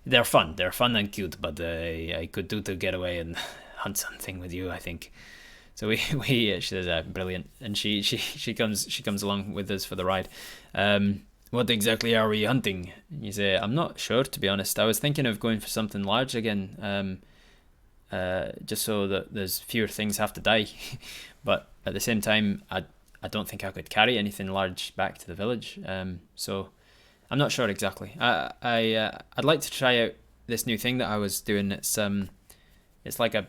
Speaker 1: They're fun and cute, but I could do to get away and hunt something with you, I think." So she says, brilliant, and she comes along with us for the ride. What exactly are we hunting? You say, I'm not sure, to be honest. I was thinking of going for something large again. Just so that there's fewer things have to die. But at the same time, I don't think I could carry anything large back to the village. So I'm not sure exactly. I'd like to try out this new thing that I was doing. It's like a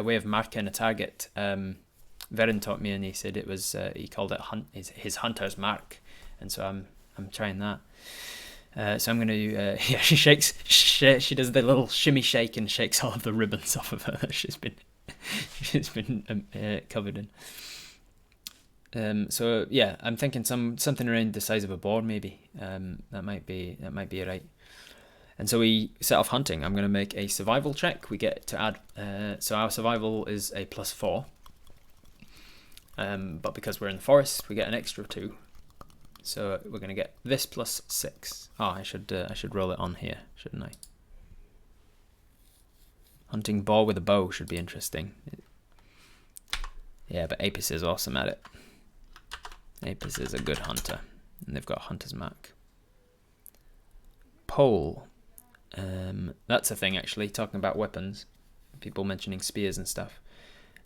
Speaker 1: way of marking a target. Verryn taught me, and he said it was he called it his hunter's mark, and so I'm trying that. So I'm going to, she does the little shimmy shake and shakes all of the ribbons off of her that she's been covered in. So yeah, I'm thinking something around the size of a boar maybe. That might be right. And so we set off hunting. I'm going to make a survival check. We get to add, so our survival is a +4. But because we're in the forest, we get an extra 2. So we're going to get this +6. Oh, I should roll it on here, shouldn't I? Hunting boar with a bow should be interesting. Yeah, but Apis is awesome at it. Apis is a good hunter, and they've got a hunter's mark. Pole. That's a thing, actually, talking about weapons. People mentioning spears and stuff.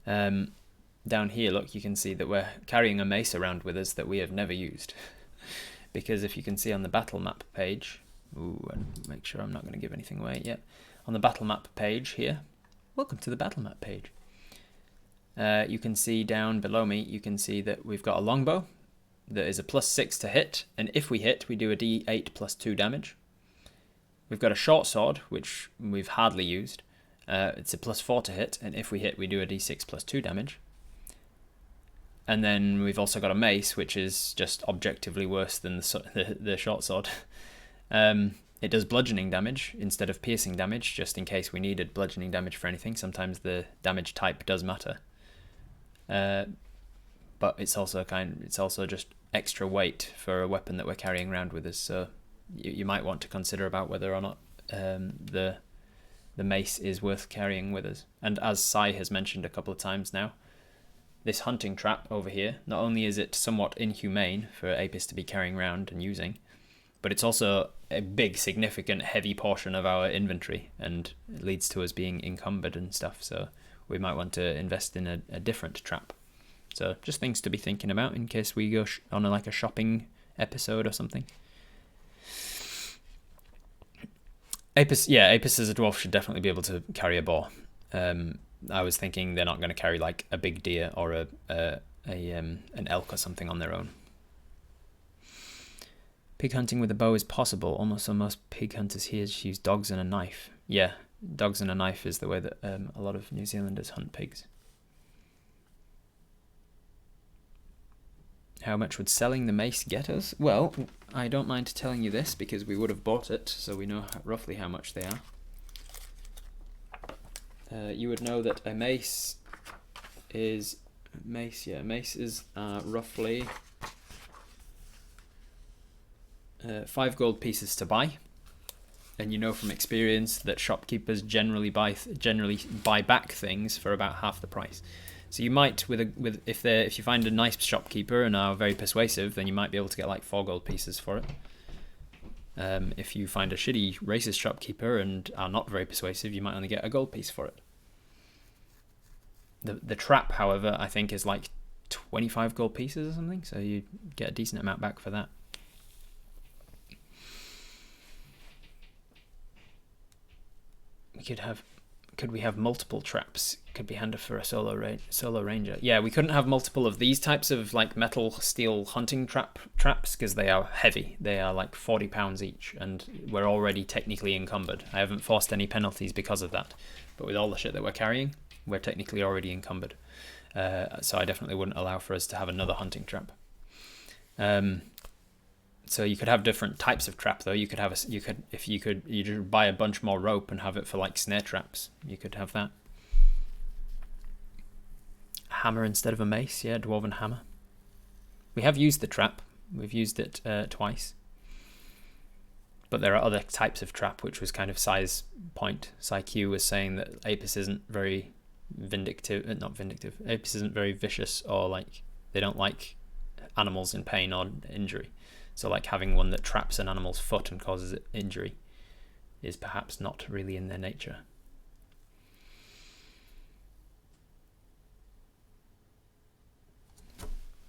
Speaker 1: Down here, look, you can see that we're carrying a mace around with us that we have never used. Because if you can see on the battle map page, and make sure I'm not going to give anything away yet. On the battle map page here, welcome to the battle map page. You can see down below me, you can see that we've got a longbow that is a +6 to hit, and if we hit, we do a d8 +2 damage. We've got a short sword, which we've hardly used. It's a +4 to hit, and if we hit, we do a d6 +2 damage. And then we've also got a mace, which is just objectively worse than the short sword. It does bludgeoning damage instead of piercing damage, just in case we needed bludgeoning damage for anything. Sometimes the damage type does matter. But it's also just extra weight for a weapon that we're carrying around with us. So you might want to consider about whether or not the mace is worth carrying with us. And as Sai has mentioned a couple of times now, this hunting trap over here, not only is it somewhat inhumane for Apis to be carrying around and using, but it's also a big, significant, heavy portion of our inventory, and it leads to us being encumbered and stuff, so we might want to invest in a different trap. So just things to be thinking about in case we go on a shopping episode or something. Apis as a dwarf should definitely be able to carry a boar. I was thinking they're not going to carry like a big deer or an elk or something on their own. Pig hunting with a bow is possible. Almost most pig hunters here just use dogs and a knife. Yeah, dogs and a knife is the way that a lot of New Zealanders hunt pigs. How much would selling the mace get us? Well, I don't mind telling you this because we would have bought it, so we know roughly how much they are. You would know that a mace is roughly 5 gold pieces to buy, and you know from experience that shopkeepers generally buy back things for about half the price. So you might, if you find a nice shopkeeper and are very persuasive, then you might be able to get like 4 gold pieces for it. If you find a shitty racist shopkeeper and are not very persuasive, you might only get a gold piece for it. The trap, however, I think is like 25 gold pieces or something, so you get a decent amount back for that. Could we have multiple traps? Could be handy for a solo ranger. Yeah, we couldn't have multiple of these types of like metal steel hunting traps because they are heavy. They are like 40 pounds each, and we're already technically encumbered. I haven't forced any penalties because of that, but with all the shit that we're carrying, we're technically already encumbered. So I definitely wouldn't allow for us to have another hunting trap. So you could have different types of trap though. You could buy a bunch more rope and have it for like snare traps. You could have that. Hammer instead of a mace, yeah, dwarven hammer. We have used the trap. We've used it twice. But there are other types of trap, which was kind of size point. PsyQ was saying that Apis isn't very Apis isn't very vicious, or like they don't like animals in pain or injury. So like having one that traps an animal's foot and causes it injury is perhaps not really in their nature.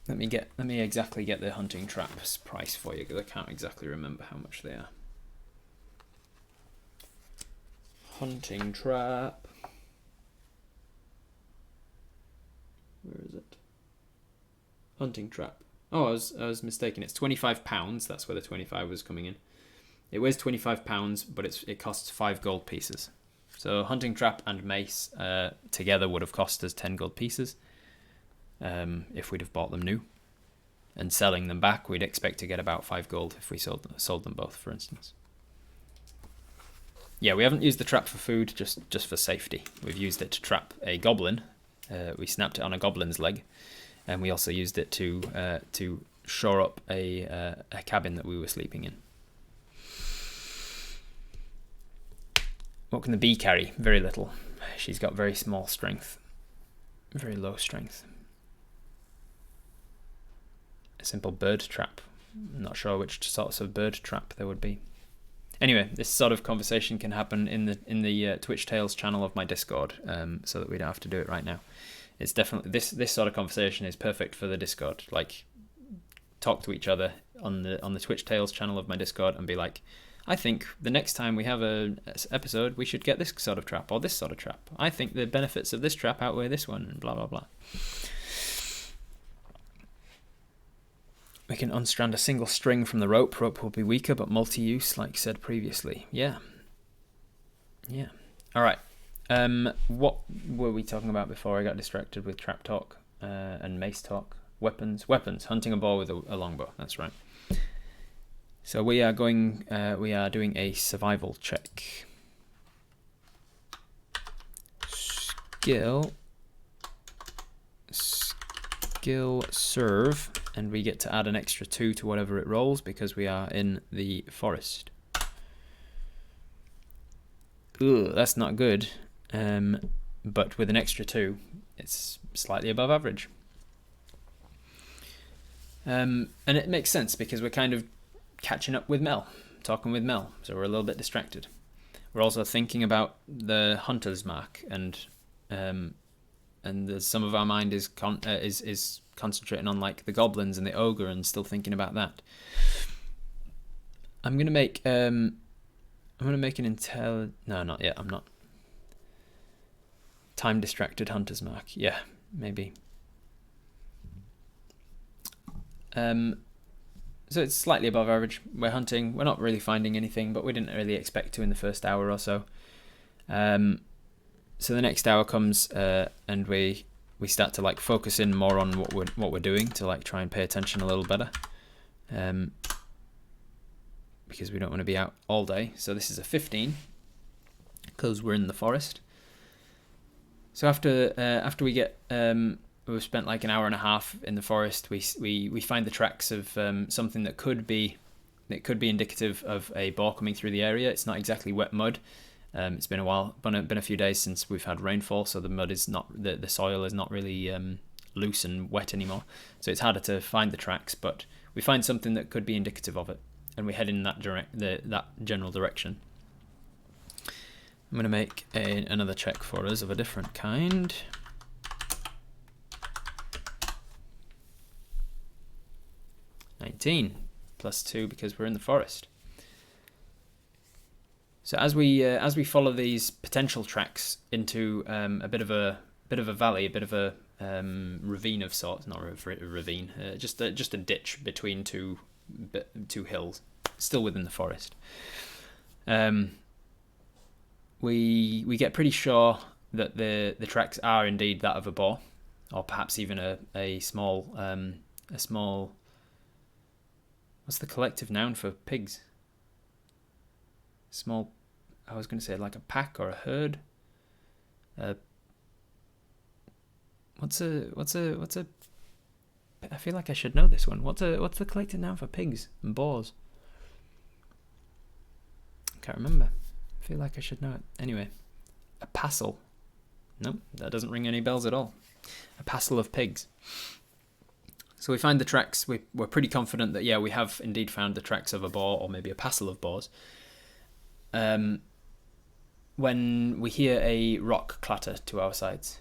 Speaker 1: Let me exactly get the hunting traps price for you, because I can't exactly remember how much they are. Hunting trap. Where is it? Hunting trap. Oh, I was mistaken. It's £25. That's where the 25 was coming in. It weighs £25, but it costs 5 gold pieces. So hunting trap and mace together would have cost us 10 gold pieces if we'd have bought them new. And selling them back, we'd expect to get about 5 gold if we sold them both, for instance. Yeah, we haven't used the trap for food, just for safety. We've used it to trap a goblin. We snapped it on a goblin's leg. And we also used it to shore up a cabin that we were sleeping in. What can the bee carry? Very little. She's got very small strength. Very low strength. A simple bird trap. I'm not sure which sorts of bird trap there would be. Anyway, this sort of conversation can happen in the Twitch Tales channel of my Discord, so that we don't have to do it right now. It's definitely this sort of conversation is perfect for the Discord. Like, talk to each other on the Twitch Tales channel of my Discord and be like, I think the next time we have an episode, we should get this sort of trap or this sort of trap. I think the benefits of this trap outweigh this one, and blah blah blah. We can unstrand a single string from the rope. Rope will be weaker, but multi-use, like said previously. Yeah. All right. What were we talking about before I got distracted with trap talk and mace talk? Weapons. Hunting a boar with a longbow. That's right. So we are doing a survival check. Skill serve, and we get to add an extra 2 to whatever it rolls because we are in the forest. Ugh, that's not good. But with an extra 2, it's slightly above average. And it makes sense because we're kind of catching up with Mel, talking with Mel, so we're a little bit distracted. We're also thinking about the hunter's mark, and some of our mind is concentrating on like the goblins and the ogre, and still thinking about that. I'm gonna make an intel. No, not yet. I'm not. Time distracted hunter's mark. Yeah, maybe. So it's slightly above average. We're hunting. We're not really finding anything, but we didn't really expect to in the first hour or so. So the next hour comes, and we start to like focus in more on what we're doing to like try and pay attention a little better, because we don't want to be out all day. So this is a 15 because we're in the forest. So after we get we've spent like an hour and a half in the forest, we find the tracks of something that could be indicative of a boar coming through the area. It's not exactly wet mud, It's been a while, been a few days since we've had rainfall, so the mud is not, the soil is not really loose and wet anymore. So it's harder to find the tracks, but we find something that could be indicative of it, and we head in that that general direction. I'm going to make another check for us of a different kind. (19) +2 because we're in the forest. So as we follow these potential tracks into a bit of a valley, a bit of a ravine of sorts, not a ravine, just a ditch between two hills, still within the forest. We get pretty sure that the tracks are indeed that of a boar, or perhaps even a small. What's the collective noun for pigs? Small. I was going to say like a pack or a herd. What's a? I feel like I should know this one. What's the collective noun for pigs and boars? I can't remember. I feel like I should know it. Anyway, a passel. Nope, that doesn't ring any bells at all. A passel of pigs. So we find the tracks. We're pretty confident that, yeah, we have indeed found the tracks of a boar, or maybe a passel of boars. When we hear a rock clatter to our sides.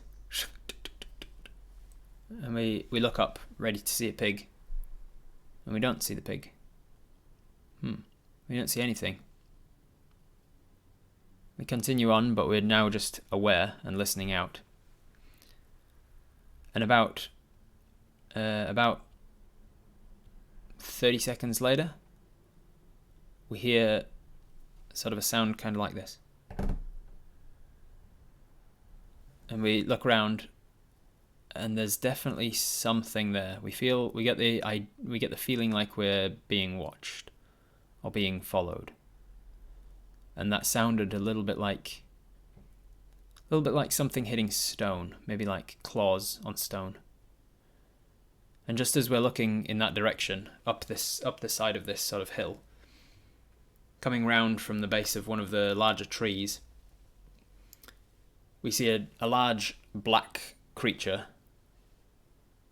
Speaker 1: And we look up, ready to see a pig. And we don't see the pig. We don't see anything. We continue on, but we're now just aware and listening out. And about 30 seconds later, we hear sort of a sound kind of like this. And we look around, and there's definitely something there. We get the feeling like we're being watched or being followed. And that sounded a little bit like something hitting stone, maybe like claws on stone. And just as we're looking in that direction, up the side of this sort of hill, coming round from the base of one of the larger trees, we see a large black creature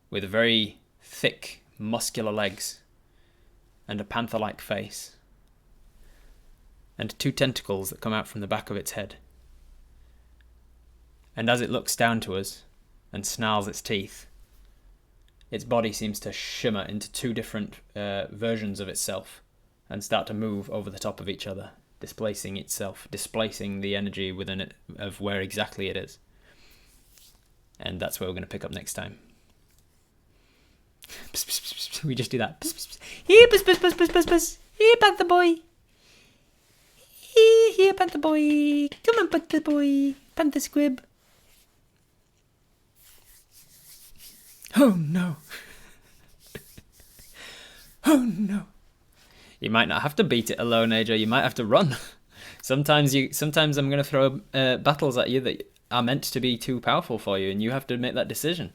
Speaker 1: with very thick, muscular legs and a panther-like face, and 2 tentacles that come out from the back of its head. And as it looks down to us and snarls its teeth, its body seems to shimmer into 2 different versions of itself and start to move over the top of each other, displacing the energy within it of where exactly it is. And that's where we're going to pick up next time. We just do that. Here, here, panther boy. Here, panther boy. Come on, panther boy. Panther squib. Oh no. Oh no. You might not have to beat it alone, AJ. You might have to run. Sometimes I'm going to throw battles at you that are meant to be too powerful for you, and you have to make that decision.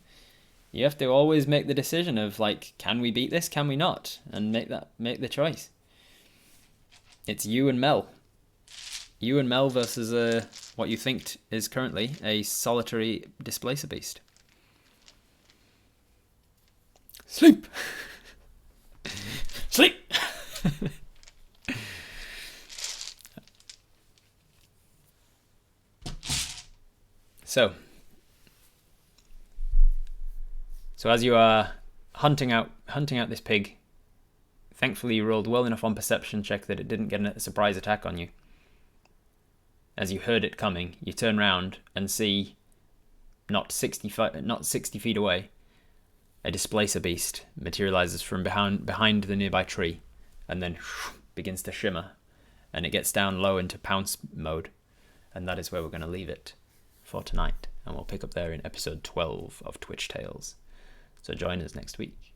Speaker 1: You have to always make the decision of, like, can we beat this? Can we not? And make the choice. It's you and Mel. You and Mel versus what you think is currently a solitary displacer beast. Sleep. Sleep. So as you are hunting out this pig, thankfully you rolled well enough on perception check that it didn't get a surprise attack on you. As you heard it coming, you turn round and see, not 60 feet away, a displacer beast materializes from behind the nearby tree, and then begins to shimmer, and it gets down low into pounce mode, and that is where we're going to leave it for tonight, and we'll pick up there in episode 12 of Twitch Tales. So join us next week.